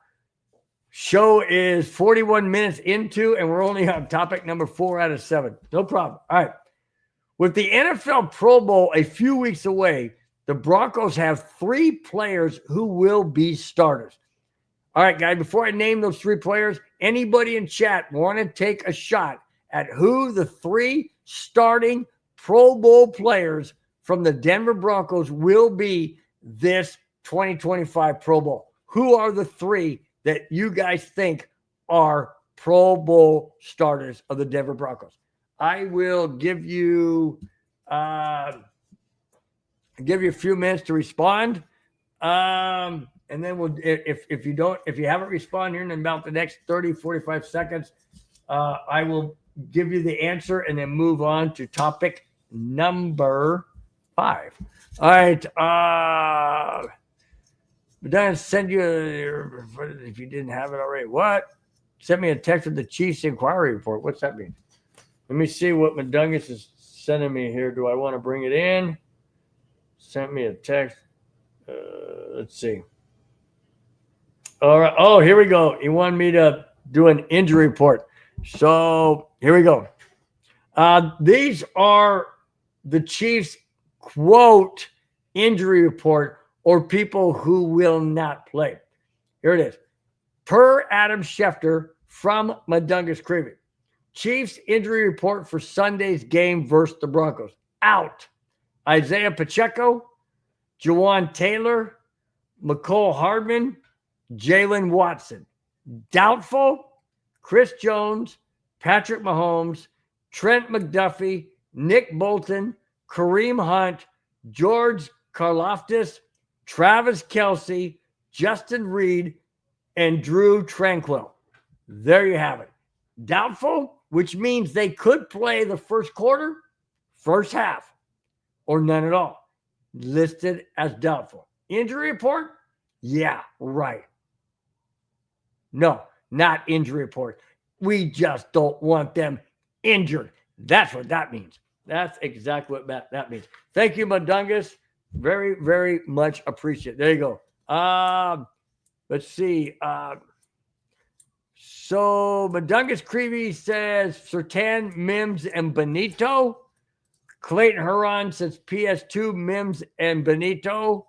Show is 41 minutes into, and we're only on topic number 4 out of 7. No problem. All right. With the NFL Pro Bowl a few weeks away, the Broncos have 3 players who will be starters. All right, guys, before I name those 3 players, anybody in chat want to take a shot at who the 3 starting Pro Bowl players from the Denver Broncos will be this 2025 Pro Bowl? Who are the 3 that you guys think are Pro Bowl starters of the Denver Broncos? I will give you a few minutes to respond. And then we'll, if you haven't responded here in about the next 30, 45 seconds, I will give you the answer and then move on to topic number 5. All right. I'm going to send you, if you didn't have it already. What? Send me a text with the Chiefs inquiry report. What's that mean? Let me see what Madungus is sending me here. Do I want to bring it in? Sent me a text. Let's see. All right. Oh, here we go. He wanted me to do an injury report. So here we go. These are the Chiefs' quote injury report or people who will not play. Here it is. Per Adam Schefter from Madungus Creevy. Chiefs injury report for Sunday's game versus the Broncos. Out. Isaiah Pacheco, Jawan Taylor, McCole Hardman, Jalen Watson. Doubtful, Chris Jones, Patrick Mahomes, Trent McDuffie, Nick Bolton, Kareem Hunt, George Karlaftis, Travis Kelce, Justin Reed, and Drew Tranquil. There you have it. Doubtful, which means they could play the first quarter, first half, or none at all. Listed as doubtful. Injury report? Yeah, right. No, not injury report. We just don't want them injured. That's what that means. That's exactly what that means. Thank you, Madungus. Very, very much appreciate it. There you go. Let's see. So Madungus Creevy says Surtain, Mims, and Benito. Clayton Huron says PS2, Mims, and Benito.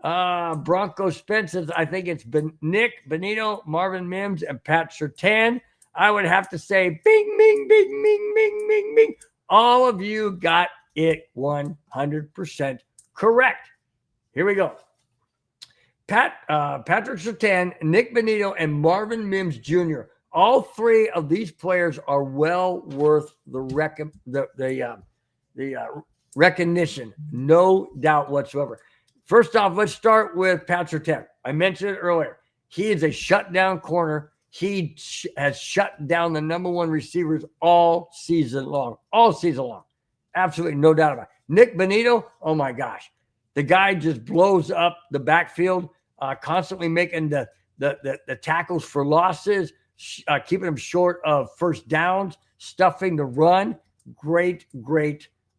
Bronco Spence says, I think it's Nick, Benito, Marvin Mims, and Pat Surtain. I would have to say bing, bing, bing, bing, bing, bing, bing. All of you got it 100% correct. Here we go. Patrick Surtain, Nick Benito, and Marvin Mims Jr. All 3 of these players are well worth the recognition. No doubt whatsoever. First off, let's start with Pat Surtain. I mentioned it earlier. He is a shutdown corner. He has shut down the number 1 receivers all season long. All season long. Absolutely no doubt about it. Nick Benito, oh my gosh. The guy just blows up the backfield, constantly making the tackles for losses, keeping them short of first downs, stuffing the run. Great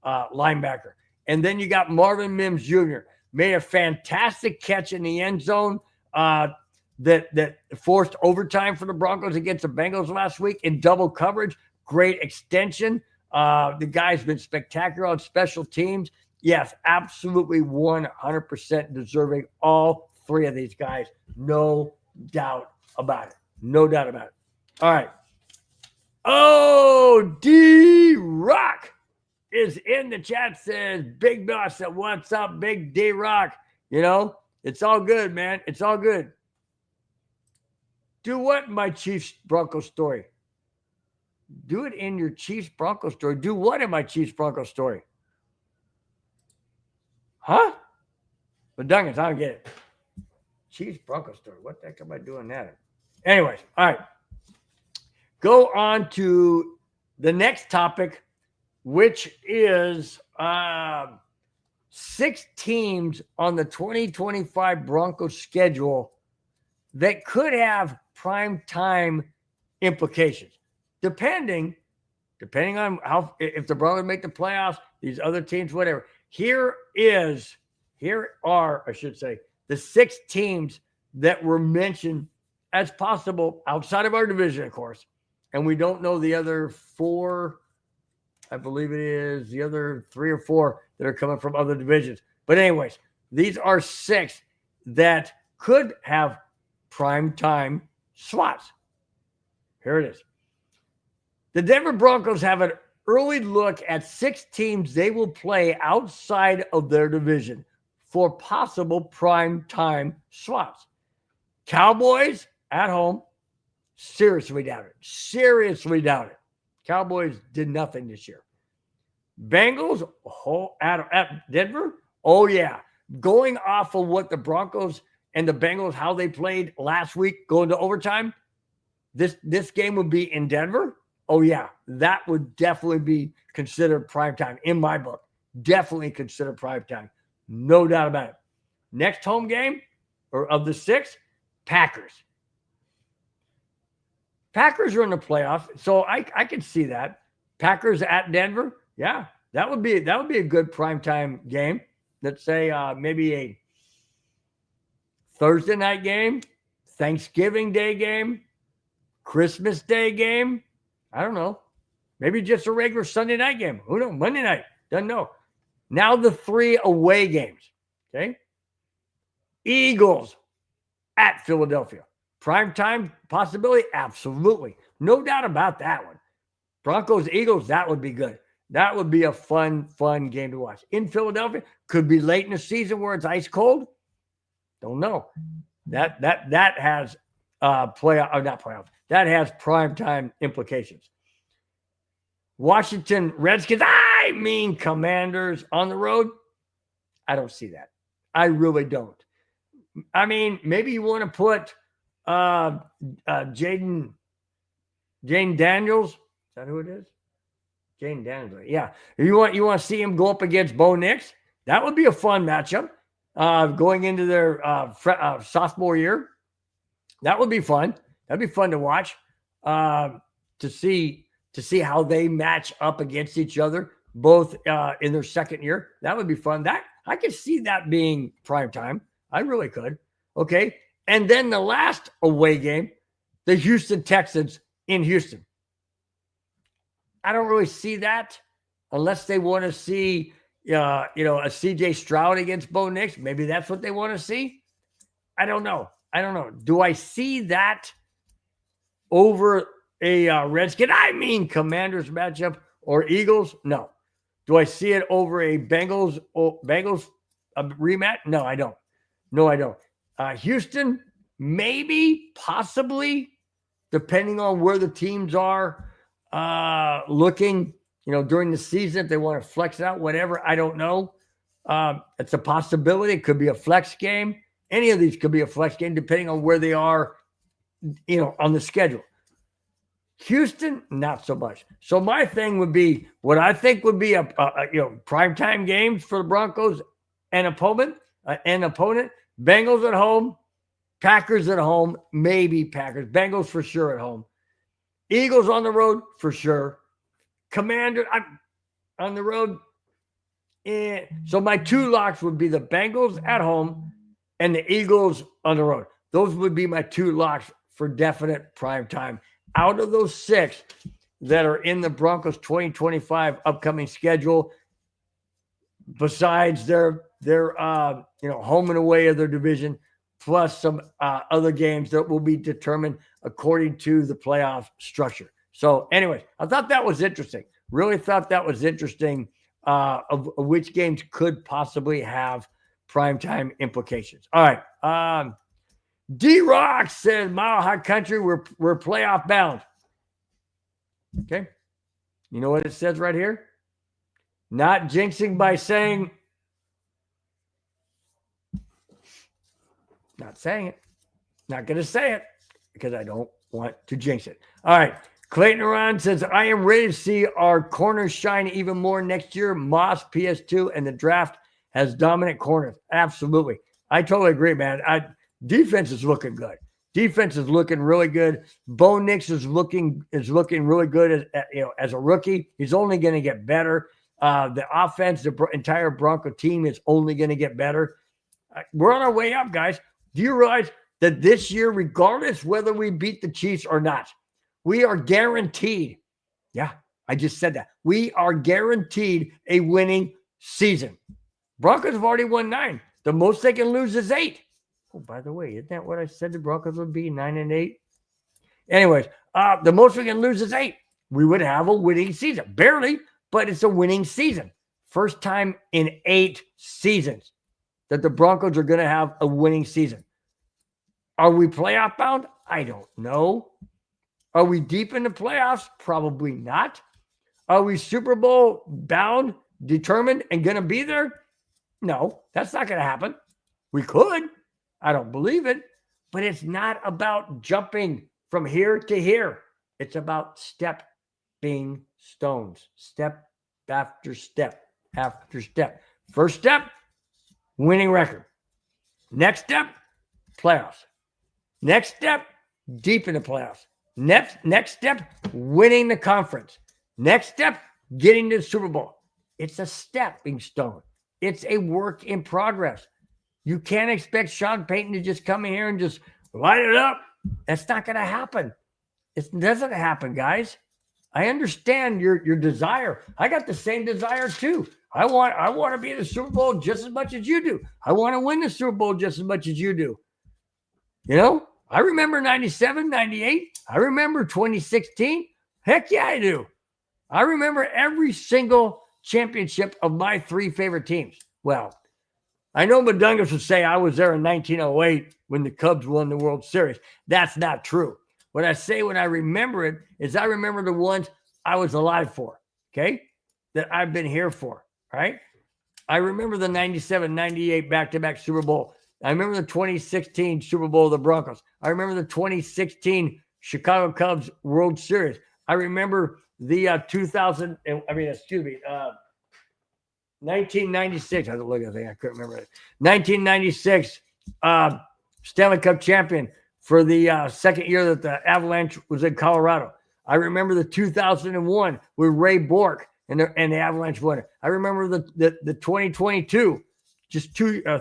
linebacker. And then you got Marvin Mims Jr. Made a fantastic catch in the end zone that forced overtime for the Broncos against the Bengals last week in double coverage. Great extension. The guy's been spectacular on special teams. Yes, absolutely 100% deserving. All three of these guys. No doubt about it. No doubt about it. All right. Oh, D-Rock is in the chat, says Big Boss said, what's up, Big D-Rock? You know, it's all good, man. It's all good. Do what in my Chiefs Broncos story? Do it in your Chiefs Broncos story. Do what in my Chiefs Broncos story? Huh? But Duggins, I don't get it. Chiefs Broncos story. What the heck am I doing that? Anyways, all right. Go on to the next topic, which is 6 teams on the 2025 Broncos schedule that could have prime time implications, depending on how, if the Broncos make the playoffs, these other teams, whatever. Here are, I should say, the 6 teams that were mentioned as possible outside of our division, of course. And we don't know the other 4, I believe it is the other 3 or 4 that are coming from other divisions. But anyways, these are 6 that could have prime time slots. Here it is. The Denver Broncos have an early look at 6 teams they will play outside of their division for possible prime time slots. Cowboys at home. Seriously doubt it. Seriously doubt it. Cowboys did nothing this year. Bengals at Denver? Oh, yeah. Going off of what the Broncos and the Bengals, how they played last week, going to overtime, this game would be in Denver. Oh, yeah. That would definitely be considered primetime in my book. Definitely considered primetime. No doubt about it. Next home game of the 6, Packers. Packers are in the playoffs, so I can see that. Packers at Denver, yeah, that would be a good primetime game. Let's say maybe a Thursday night game, Thanksgiving Day game, Christmas Day game. I don't know. Maybe just a regular Sunday night game. Who knows? Monday night. Doesn't know. Now the 3 away games. Okay. Eagles at Philadelphia. Primetime possibility? Absolutely. No doubt about that one. Broncos, Eagles, that would be good. That would be a fun game to watch. In Philadelphia, could be late in the season where it's ice cold. Don't know. That has playoff. That has primetime implications. Washington Redskins, I mean Commanders on the road. I don't see that. I really don't. I mean, maybe you want to put Jane Daniels. Is that who it is? Jane Daniels. Yeah. You want to see him go up against Bo Nix? That would be a fun matchup. Going into their sophomore year. That would be fun. That'd be fun to watch. To see how they match up against each other, both in their second year. That would be fun. That I could see that being prime time. I really could. Okay. And then the last away game, the Houston Texans in Houston. I don't really see that unless they want to see, a CJ Stroud against Bo Nix. Maybe that's what they want to see. I don't know. Do I see that over a Redskin? I mean, Commanders matchup or Eagles? No. Do I see it over a Bengals rematch? No, I don't. Houston, maybe, possibly, depending on where the teams are looking, during the season, if they want to flex it out, whatever, I don't know. It's a possibility. It could be a flex game. Any of these could be a flex game, depending on where they are, on the schedule. Houston, not so much. So my thing would be what I think would be a primetime games for the Broncos and opponent. Bengals at home, Packers at home, maybe Packers. Bengals for sure at home. Eagles on the road for sure. Commander, I'm on the road. So my 2 locks would be the Bengals at home and the Eagles on the road. Those would be my 2 locks for definite prime time. Out of those 6 that are in the Broncos 2025 upcoming schedule, besides their home and away of their division, plus some other games that will be determined according to the playoff structure. So anyway, I thought that was interesting. Really thought that was interesting of which games could possibly have primetime implications. All right. D-Rock says, Mile High Country, we're playoff bound. Okay. You know what it says right here? Not jinxing by saying, not saying it. Not going to say it because I don't want to jinx it. All right. Clayton Aron says, I am ready to see our corners shine even more next year. Moss, PS2, and the draft has dominant corners. Absolutely. I totally agree, man. Defense is looking good. Defense is looking really good. Bo Nix is looking really good as a rookie. He's only going to get better. The offense, the entire Bronco team is only going to get better. We're on our way up, guys. Do you realize that this year, regardless whether we beat the Chiefs or not, we are guaranteed. Yeah, I just said that. We are guaranteed a winning season. Broncos have already won 9. The most they can lose is 8. Oh, by the way, isn't that what I said the Broncos would be, 9-8? Anyways, the most we can lose is 8. We would have a winning season. Barely, but it's a winning season. First time in 8 seasons that the Broncos are going to have a winning season. Are we playoff bound? I don't know. Are we deep in the playoffs? Probably not. Are we Super Bowl bound, determined, and going to be there? No, that's not going to happen. We could. I don't believe it. But it's not about jumping from here to here. It's about stepping stones. Step after step after step. First step, winning record. Next step, playoffs. Next step, deep in the playoffs. Next step, winning the conference. Next step, getting to the Super Bowl. It's a stepping stone. It's a work in progress. You can't expect Sean Payton to just come in here and just light it up. That's not going to happen. It doesn't happen, guys. I understand your desire. I got the same desire too. I want to be in the Super Bowl just as much as you do. I want to win the Super Bowl just as much as you do. You know, I remember 97, 98. I remember 2016. Heck yeah, I do. I remember every single championship of my 3 favorite teams. Well, I know Madungus would say I was there in 1908 when the Cubs won the World Series. That's not true. What I say when I remember it is I remember the ones I was alive for, okay, that I've been here for, right? I remember the 97, 98 back-to-back Super Bowl. I remember the 2016 Super Bowl of the Broncos. I remember the 2016 Chicago Cubs World Series. I remember the 1996. I had to look at the thing. I couldn't remember it. 1996 Stanley Cup champion for the second year that the Avalanche was in Colorado. I remember the 2001 with Ray Bork and the Avalanche won it. I remember the 2022, just now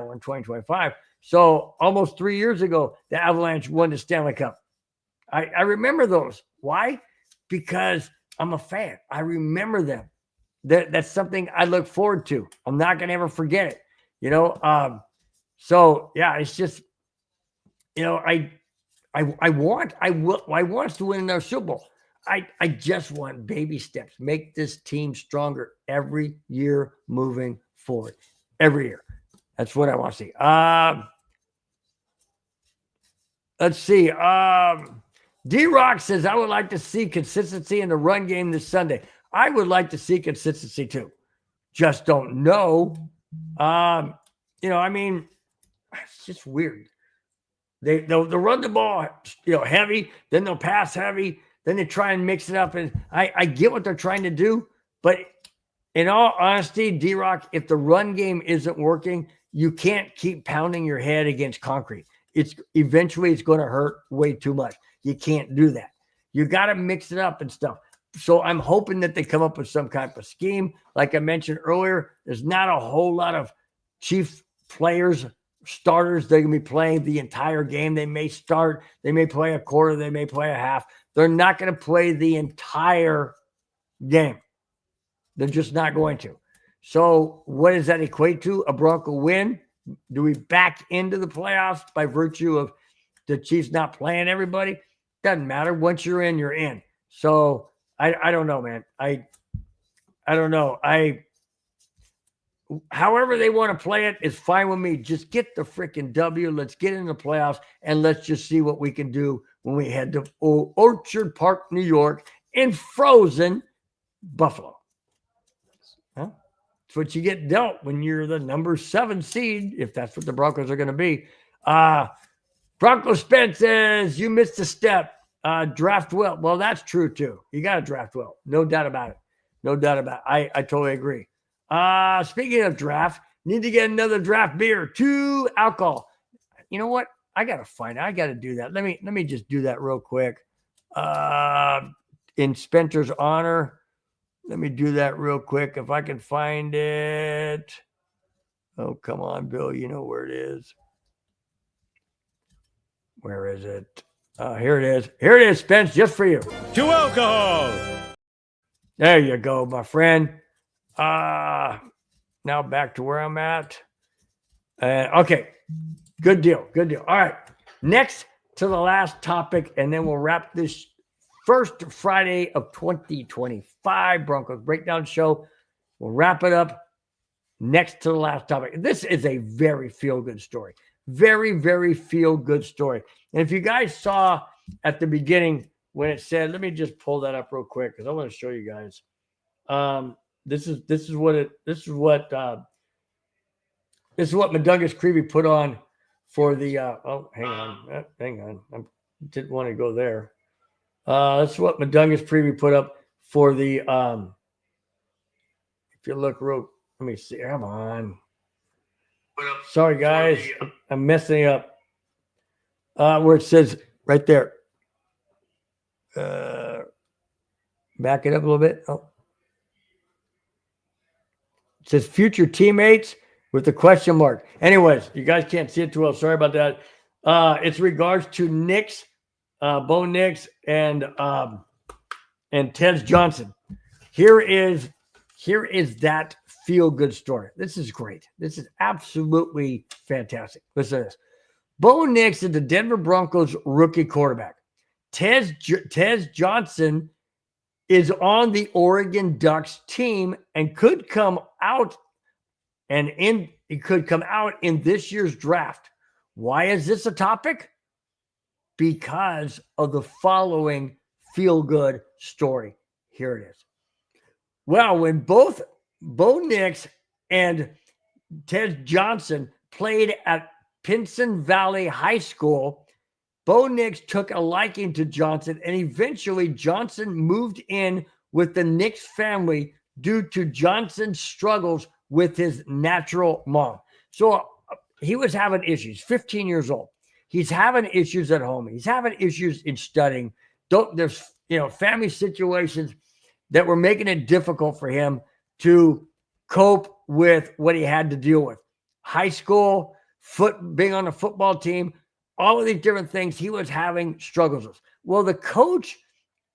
we're in 2025. So almost 3 years ago, the Avalanche won the Stanley Cup. I remember those. Why? Because I'm a fan. I remember them. That's something I look forward to. I'm not going to ever forget it. You know, so yeah, it's just, you know, I want us to win another Super Bowl. I just want baby steps. Make this team stronger every year moving forward. Every year. That's what I want to see. Let's see. D-Rock says, I would like to see consistency in the run game this Sunday. I would like to see consistency too. Just don't know. You know, I mean, it's just weird. They'll run the ball, you know, heavy, then they'll pass heavy, then they try and mix it up. And I get what they're trying to do, but in all honesty, D-Rock, if the run game isn't working, you can't keep pounding your head against concrete. Eventually it's going to hurt way too much. You can't do that. You got to mix it up and stuff. So I'm hoping that they come up with some kind of scheme. Like I mentioned earlier, there's not a whole lot of Chief players, starters. They're going to be playing the entire game. They may start. They may play a quarter. They may play a half. They're not going to play the entire game. They're just not going to. So what does that equate to? A Bronco win? Do we back into the playoffs by virtue of the Chiefs not playing everybody? Doesn't matter. Once you're in, you're in. So I don't know, man. I don't know. However they want to play it is fine with me. Just get the freaking W. Let's get in the playoffs, and let's just see what we can do when we head to Orchard Park, New York, in frozen Buffalo. Huh? It's what you get dealt when you're the number 7 seed, if that's what the Broncos are going to be. Bronco Spence says, you missed a step. Draft well. Well, that's true, too. You got to draft well. No doubt about it. No doubt about it. I totally agree. Speaking of draft, need to get another draft beer, 2 alcohol. You know what? I got to find it. I got to do that. Let me just do that real quick. In Spencer's honor. Let me do that real quick if I can find it. Oh, come on, Bill. You know where it is. Where is it? Here it is. Here it is, Spence, just for you. 2 alcohol. There you go, my friend. Now back to where I'm at. Okay. Good deal. Good deal. All right. Next to the last topic, and then we'll wrap this first Friday of 2025 Broncos Breakdown show. We'll wrap it up next to the last topic. This is a very feel-good story. Very, very feel-good story. And if you guys saw at the beginning when it said, let me just pull that up real quick because I want to show you guys. This is what Madungus Creevy put on for the hang on. I didn't want to go there. That's what Madungus Preview put up for the if you look real, let me see. Come on. Sorry guys, I'm messing up. Where it says right there. Back it up a little bit. Oh. It says future teammates with the question mark. Anyways, you guys can't see it too well. Sorry about that. It's regards to Nix, Bo Nix, and Tez Johnson. Here is that feel-good story. This is great. This is absolutely fantastic. Listen to this. Bo Nix is the Denver Broncos rookie quarterback. Tez Johnson is on the Oregon Ducks team and could come out in this year's draft. Why is this a topic? Because of the following feel-good story. Here it is. Well, when both Bo Nix and Tez Johnson played at Pinson Valley High School, Bo Nix took a liking to Johnson, and eventually Johnson moved in with the Nix family due to Johnson's struggles with his natural mom. So he was having issues, 15 years old. He's having issues at home. He's having issues in studying. There's family situations that were making it difficult for him to cope with what he had to deal with. High school, being on the football team, all of these different things he was having struggles with. Well, the coach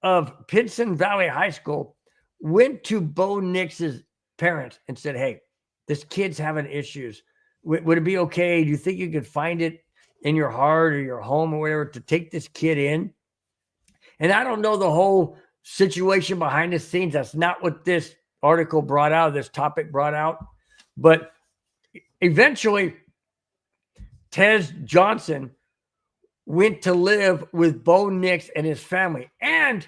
of Pinson Valley High School went to Bo Nix's parents and said, hey, this kid's having issues. Would it be okay? Do you think you could find it in your heart or your home or whatever to take this kid in? And I don't know the whole situation behind the scenes. That's not what this article brought out, this topic brought out. But eventually, Tez Johnson went to live with Bo Nix and his family. And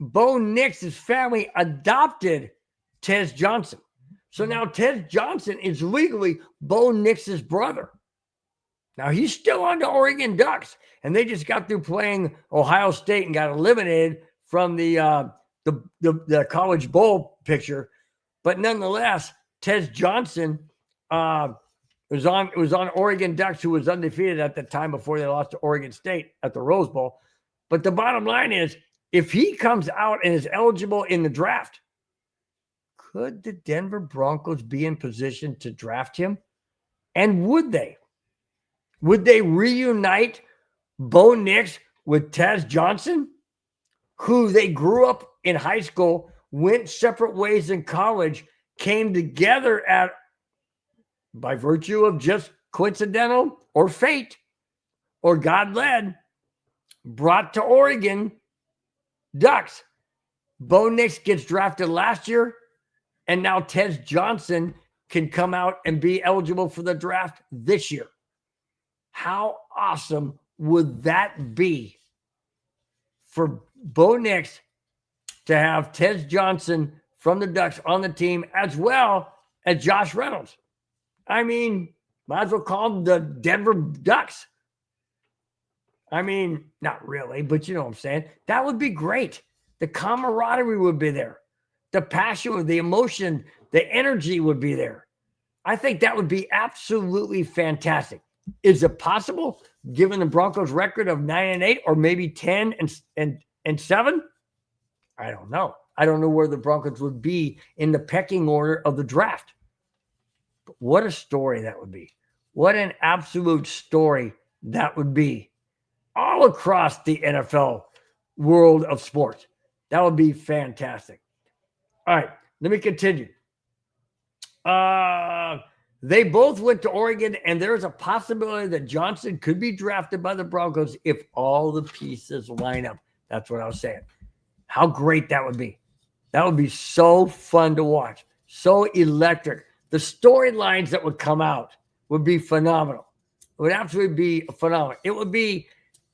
Bo Nix's family adopted Tez Johnson. So now Tez Johnson is legally Bo Nix's brother. Now he's still on the Oregon Ducks, and they just got through playing Ohio State and got eliminated from the College Bowl picture. But nonetheless, Tez Johnson was on Oregon Ducks, who was undefeated at the time before they lost to Oregon State at the Rose Bowl. But the bottom line is, if he comes out and is eligible in the draft, could the Denver Broncos be in position to draft him? And would they? Would they reunite Bo Nix with Tez Johnson, who they grew up in high school, went separate ways in college, came together by virtue of just coincidental or fate or God led, brought to Oregon Ducks. Bo Nix gets drafted last year, and now Tez Johnson can come out and be eligible for the draft this year. How awesome would that be for Bo Nix to have Tez Johnson from the Ducks on the team, as well as Josh Reynolds? I mean, might as well call them the Denver Ducks. I mean, not really, but you know what I'm saying. That would be great. The camaraderie would be there. The passion, the emotion, the energy would be there. I think that would be absolutely fantastic. Is it possible, given the Broncos' record of 9-8 or maybe 10-7? I don't know. I don't know where the Broncos would be in the pecking order of the draft. But what a story that would be. What an absolute story that would be all across the NFL world of sports. That would be fantastic. All right, let me continue. They both went to Oregon, and there's a possibility that Johnson could be drafted by the Broncos if all the pieces line up. That's what I was saying. How great that would be. That would be so fun to watch. So electric. The storylines that would come out would be phenomenal. It would absolutely be phenomenal. It would be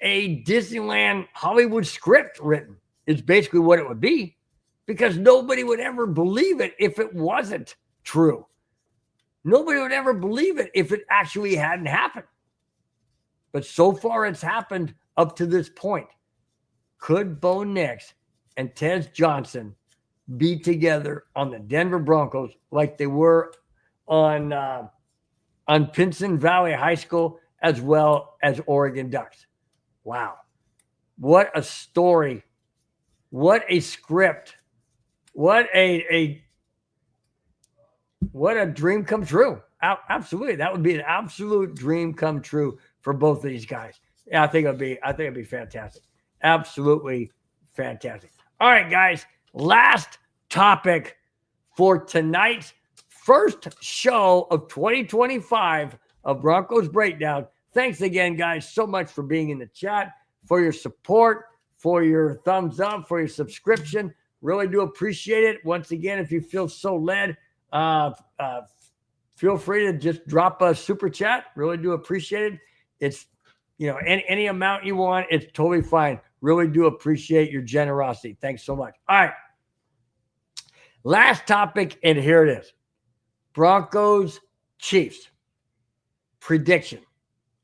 a Disneyland Hollywood script written, is basically what it would be, because nobody would ever believe it if it wasn't true. Nobody would ever believe it if it actually hadn't happened. But so far it's happened up to this point. Could Bo Nix and Tez Johnson be together on the Denver Broncos like they were on Pinson Valley High School as well as Oregon Ducks? Wow. What a story. What a script. What a dream come true. Absolutely. That would be an absolute dream come true for both of these guys. Yeah, I think it'd be fantastic. Absolutely fantastic. All right, guys. Last topic for tonight's first show of 2025 of Broncos Breakdown. Thanks again, guys, so much for being in the chat, for your support, for your thumbs up, for your subscription. Really do appreciate it. Once again, if you feel so led, feel free to just drop a super chat. Really do appreciate it. It's, any amount you want, it's totally fine. Really do appreciate your generosity. Thanks so much. All right. Last topic, and here it is. Broncos Chiefs prediction.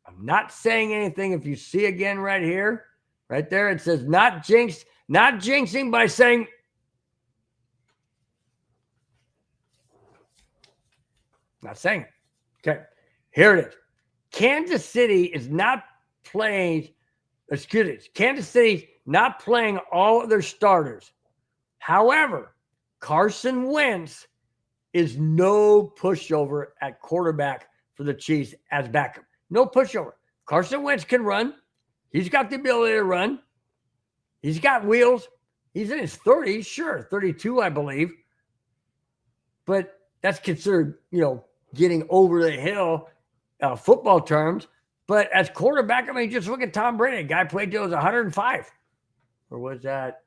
I'm not saying anything. If you see again right here, right there, it says not jinxing by saying not saying it. Okay, here it is. Kansas City is not playing, Kansas City not playing all of their starters. However, Carson Wentz is no pushover at quarterback for the Chiefs as backup. No pushover. Carson Wentz can run. He's got the ability to run. He's got wheels. He's in his 30s, sure, 32, I believe. But that's considered, getting over the hill, football terms. But as quarterback, just look at Tom Brady. The guy played till he was 105. Or was that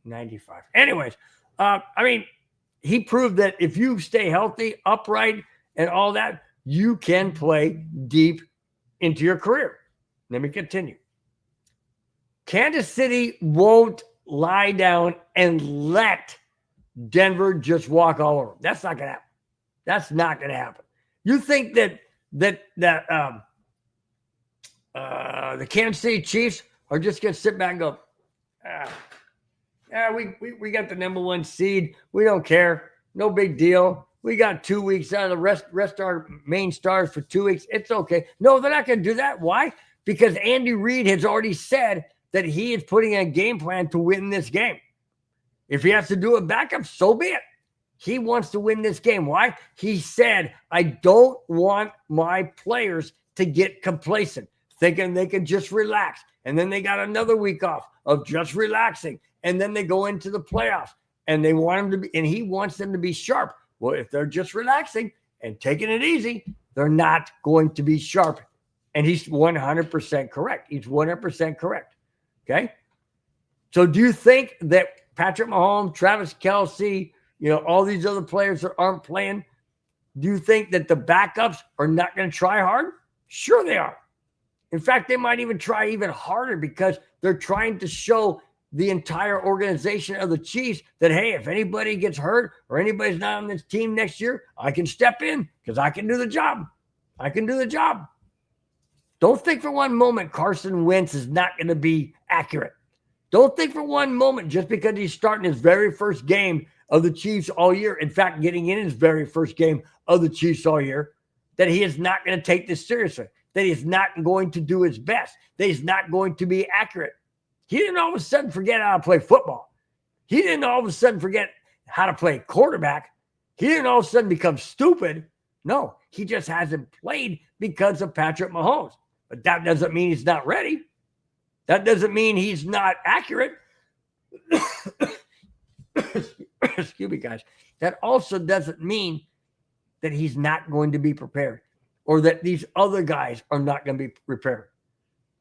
95? Anyways, he proved that if you stay healthy, upright, and all that, you can play deep into your career. Let me continue. Kansas City won't lie down and let Denver just walk all over. That's not going to happen. That's not going to happen. You think that the Kansas City Chiefs are just going to sit back and go, we got the number one seed. We don't care. No big deal. We got 2 weeks out of the rest our main stars for 2 weeks. It's okay. No, they're not going to do that. Why? Because Andy Reid has already said that he is putting a game plan to win this game. If he has to do a backup, so be it. He wants to win this game. Why? He said, I don't want my players to get complacent, thinking they can just relax. And then they got another week off of just relaxing. And then they go into the playoffs and they want them to be, and he wants them to be sharp. Well, if they're just relaxing and taking it easy, they're not going to be sharp. And he's 100% correct. He's 100% correct. Okay. So do you think that Patrick Mahomes, Travis Kelce, all these other players that aren't playing, do you think that the backups are not going to try hard? Sure they are. In fact, they might even try even harder because they're trying to show the entire organization of the Chiefs that, hey, if anybody gets hurt or anybody's not on this team next year, I can step in because I can do the job. I can do the job. Don't think for one moment Carson Wentz is not going to be accurate. Don't think for one moment just because he's starting his very first game of the Chiefs all year, in fact, getting in his very first game of the Chiefs all year, that he is not going to take this seriously, that he's not going to do his best, that he's not going to be accurate. He didn't all of a sudden forget how to play football. He didn't all of a sudden forget how to play quarterback. He didn't all of a sudden become stupid. No, he just hasn't played because of Patrick Mahomes. But that doesn't mean he's not ready. That doesn't mean he's not accurate. Excuse me, guys. That also doesn't mean that he's not going to be prepared or that these other guys are not going to be prepared.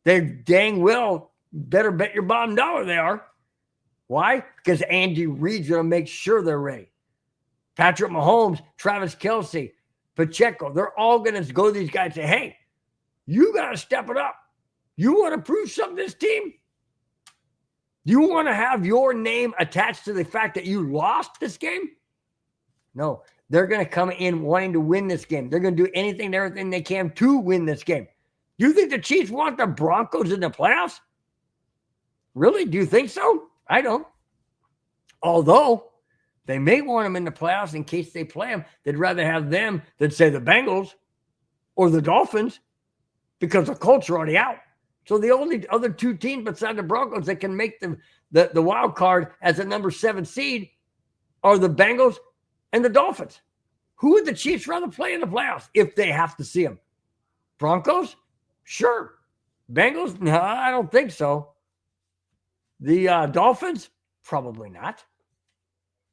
They dang well better bet your bottom dollar they are. Why? Because Andy Reid's going to make sure they're ready. Patrick Mahomes, Travis Kelce, Pacheco, they're all going to go to these guys and say, hey, you got to step it up. You want to prove something to this team? You want to have your name attached to the fact that you lost this game? No, they're going to come in wanting to win this game. They're going to do anything and everything they can to win this game. Do you think the Chiefs want the Broncos in the playoffs? Really? Do you think so? I don't. Although they may want them in the playoffs in case they play them. They'd rather have them than, say, the Bengals or the Dolphins because the Colts are already out. So the only other two teams beside the Broncos that can make the wild card as a number 7 seed are the Bengals and the Dolphins. Who would the Chiefs rather play in the playoffs if they have to see them? Broncos? Sure. Bengals? No, I don't think so. The Dolphins? Probably not.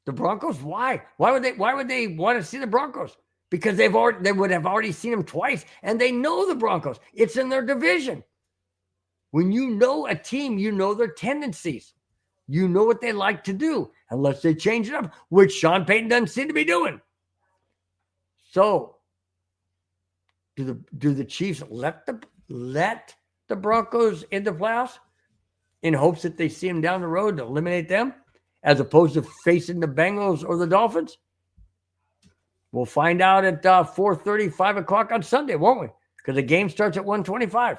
The Broncos? Why? Why would they want to see the Broncos? Because they would have already seen them twice, and they know the Broncos. It's in their division. When you know a team, you know their tendencies. You know what they like to do, unless they change it up, which Sean Payton doesn't seem to be doing. So, do the Chiefs let the Broncos in the playoffs in hopes that they see them down the road to eliminate them, as opposed to facing the Bengals or the Dolphins? We'll find out at 4:30, 5 o'clock on Sunday, won't we? Because the game starts at 1:25.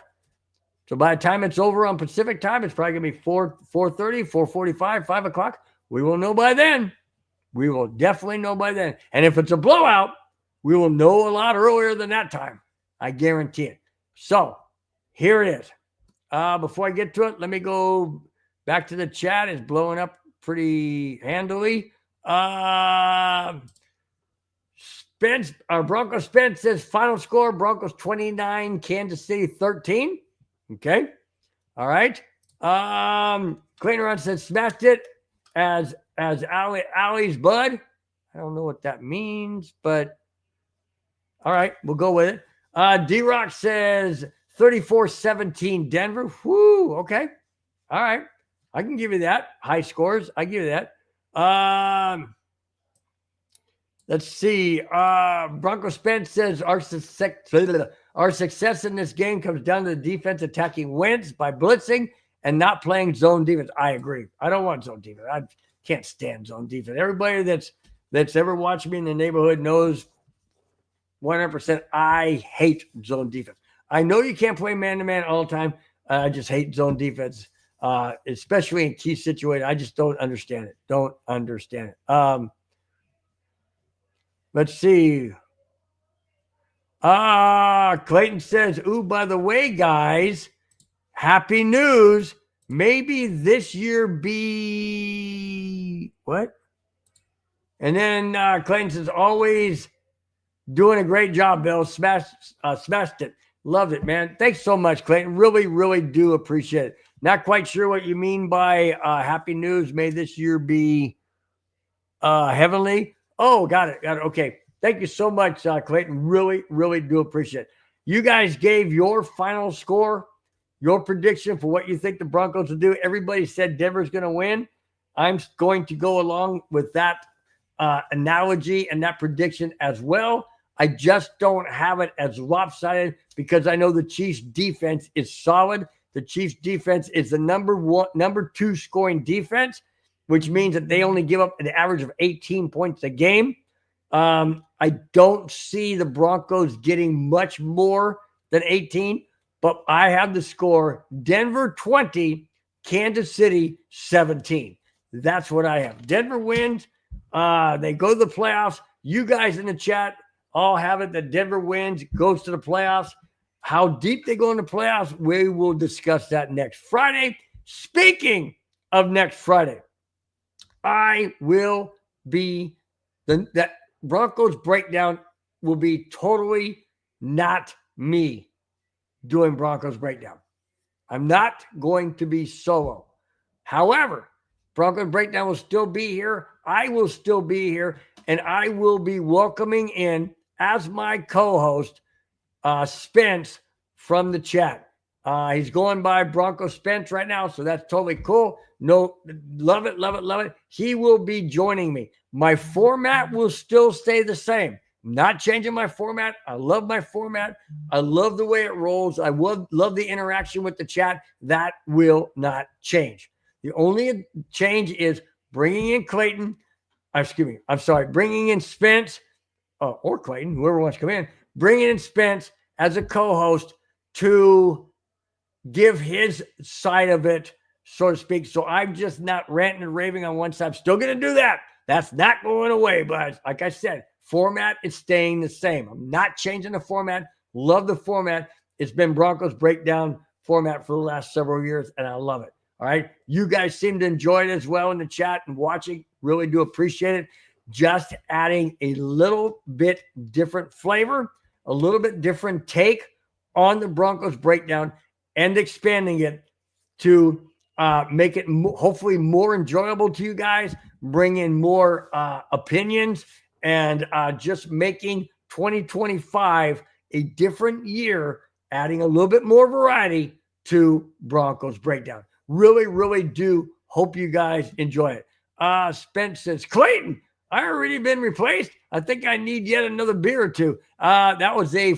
So by the time it's over on Pacific time, it's probably going to be 4:30, 4:45, 5 o'clock. We will know by then. We will definitely know by then. And if it's a blowout, we will know a lot earlier than that time. I guarantee it. So here it is. Before I get to it, let me go back to the chat. It's blowing up pretty handily. Spence, our Broncos Spence says final score, Broncos 29, Kansas City 13. Okay. All right. Clayton Run said smashed it as Allie's bud. I don't know what that means, but all right, we'll go with it. D-Rock says 34-17 Denver. Whoo, okay. All right. I can give you that. High scores. I give you that. Let's see. Bronco Spence says our success in this game comes down to the defense attacking Wentz by blitzing and not playing zone defense. I agree. I don't want zone defense. I can't stand zone defense. Everybody that's ever watched me in the neighborhood knows 100% I hate zone defense. I know you can't play man-to-man all the time. I just hate zone defense, especially in key situations. I just don't understand it. Don't understand it. Let's see. Clayton says, ooh, by the way, guys, happy news. maybe this year be what? And then Clayton says, always doing a great job, Bill. Smashed it. Loved it, man. Thanks so much, Clayton. Really, really do appreciate it. Not quite sure what you mean by happy news. May this year be heavenly. Oh, got it. Okay. Thank you so much, Clayton. Really, really do appreciate it. You guys gave your final score, your prediction for what you think the Broncos will do. Everybody said Denver's going to win. I'm going to go along with that analogy and that prediction as well. I just don't have it as lopsided because I know the Chiefs defense is solid. The Chiefs defense is the number 2 scoring defense, which means that they only give up an average of 18 points a game. I don't see the Broncos getting much more than 18, but I have the score Denver 20, Kansas City 17. That's what I have. Denver wins. They go to the playoffs. You guys in the chat all have it that Denver wins, goes to the playoffs. How deep they go in the playoffs, we will discuss that next Friday. Speaking of next Friday, I will be that Broncos Breakdown will be totally not me doing Broncos Breakdown. I'm not going to be solo. However, Broncos Breakdown will still be here. I will still be here, and I will be welcoming in as my co-host Spence from the chat. He's going by Bronco Spence right now, so that's totally cool. No, love it, love it, love it. He will be joining me. My format will still stay the same. I'm not changing my format. I love my format. I love the way it rolls. I love the interaction with the chat. That will not change. The only change is bringing in Clayton. Bringing in Spence or Clayton, whoever wants to come in. Bringing in Spence as a co-host to give his side of it, so to speak. So I'm just not ranting and raving on one side. I'm still going to do that. That's not going away. But like I said, format is staying the same. I'm not changing the format. Love the format. It's been Broncos Breakdown format for the last several years, and I love it. All right. You guys seem to enjoy it as well in the chat and watching. Really do appreciate it. Just adding a little bit different flavor, a little bit different take on the Broncos Breakdown and expanding it to make it hopefully more enjoyable to you guys, bring in more opinions, and just making 2025 a different year, adding a little bit more variety to Broncos Breakdown. Really, really do hope you guys enjoy it. Spence says, Clayton, I already been replaced. I think I need yet another beer or two. That was a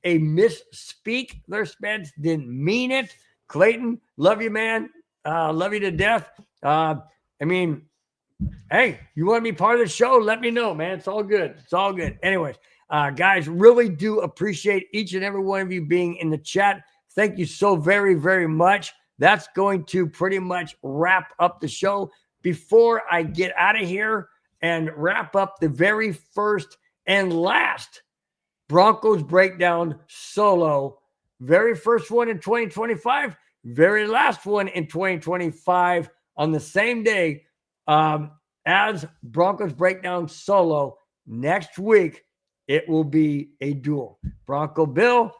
misspeak there, Spence. Didn't mean it. Clayton, love you, man. Love you to death. I mean, hey, you want to be part of the show? Let me know, man. It's all good. It's all good. Anyways, guys, really do appreciate each and every one of you being in the chat. Thank you so very, very much. That's going to pretty much wrap up the show. Before I get out of here and wrap up the very first and last Broncos Breakdown solo, very first one in 2025, very last one in 2025 on the same day as Broncos Breakdown solo. Next week, it will be a duel. Bronco Bill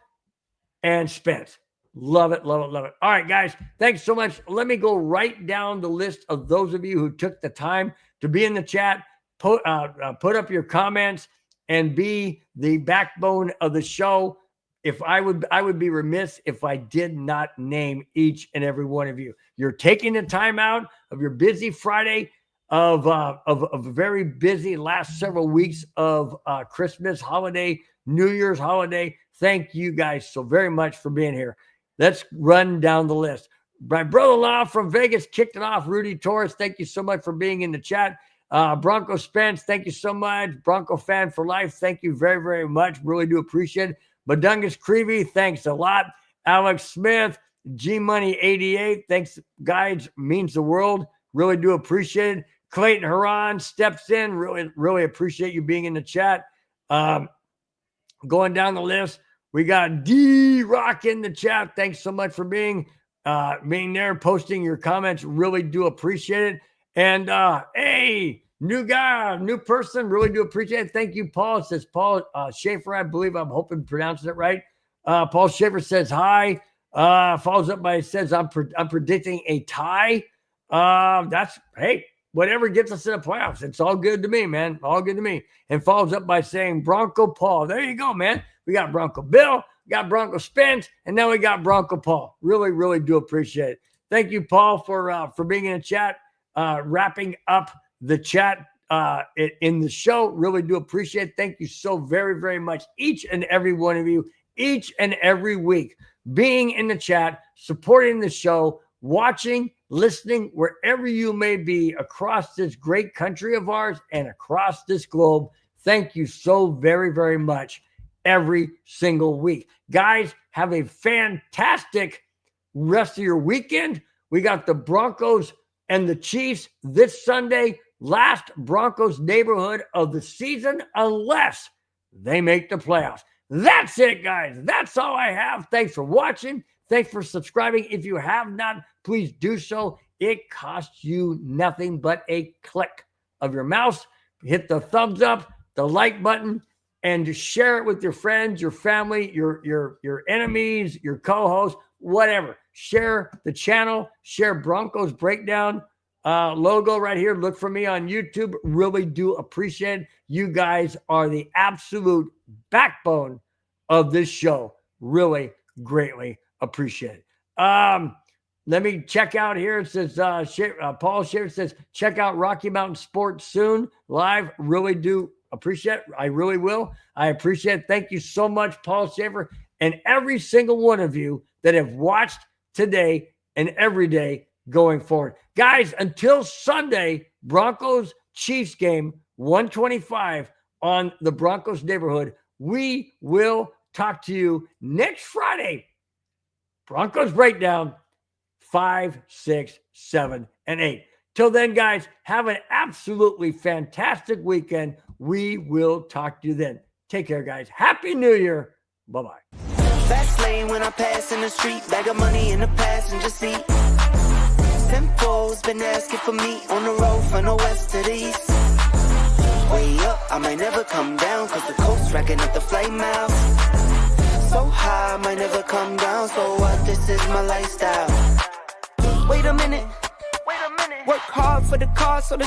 and Spence. Love it, love it, love it. All right, guys, thanks so much. Let me go right down the list of those of you who took the time to be in the chat, put up your comments, and be the backbone of the show. If I would be remiss if I did not name each and every one of you. You're taking the time out of your busy Friday, of a very busy last several weeks of Christmas holiday, New Year's holiday. Thank you guys so very much for being here. Let's run down the list. My brother-in-law from Vegas kicked it off. Rudy Torres, thank you so much for being in the chat. Bronco Spence, thank you so much. Bronco fan for life, thank you very, very much. Really do appreciate it. Badungus Creevy, thanks a lot. Alex Smith, G-Money 88, thanks, guys. Means the world. Really do appreciate it. Clayton Haran steps in. Really, really appreciate you being in the chat. Going down the list, we got D-Rock in the chat. Thanks so much for being. being there, posting your comments. Really do appreciate it. And hey, new guy, new person, really do appreciate it. Thank you, Paul. It says Paul Schaefer, I believe. I'm hoping pronouncing it right. Paul Schaefer says hi. Follows up by says I'm predicting a tie. That's hey, whatever gets us in the playoffs. It's all good to me, man. All good to me. And follows up by saying Bronco Paul. There you go, man. We got Bronco Bill, we got Bronco Spence, and now we got Bronco Paul. Really, really do appreciate it. Thank you, Paul, for being in the chat, wrapping up the chat in the show. Really do appreciate it. Thank you so very, very much, each and every one of you, each and every week, being in the chat, supporting the show, watching, listening, wherever you may be across this great country of ours and across this globe. Thank you so very, very much every single week. Guys, have a fantastic rest of your weekend. We got the Broncos and the Chiefs this Sunday, last Broncos neighborhood of the season, unless they make the playoffs. That's it, guys. That's all I have. Thanks for watching. Thanks for subscribing. If you have not, please do so. It costs you nothing but a click of your mouse. Hit the thumbs up, the like button, and to share it with your friends, your family, your enemies, your co-hosts, whatever. Share the channel. Share Broncos Breakdown logo right here. Look for me on YouTube. Really do appreciate it. You guys are the absolute backbone of this show. Really greatly appreciate it. Let me check out here. It says Paul Schaefer says check out Rocky Mountain Sports soon live. Really do appreciate it. I really will. I appreciate it. Thank you so much, Paul Schaefer, and every single one of you that have watched today and every day going forward. Guys, until Sunday, Broncos Chiefs game 125 on the Broncos neighborhood. We will talk to you next Friday. Broncos Breakdown 5, 6, 7, and 8. Till then, guys, have an absolutely fantastic weekend. We will talk to you then. Take care, guys. Happy New Year. Bye-bye. Fast lane when I pass in the street. Bag of money in the passenger seat. Tempo's been asking for me on the road from the west to the east. Way up, I might never come down, cause the coast racking up the flame out. So high, I might never come down, so what, this is my lifestyle. Wait a minute. Work hard for the car, so the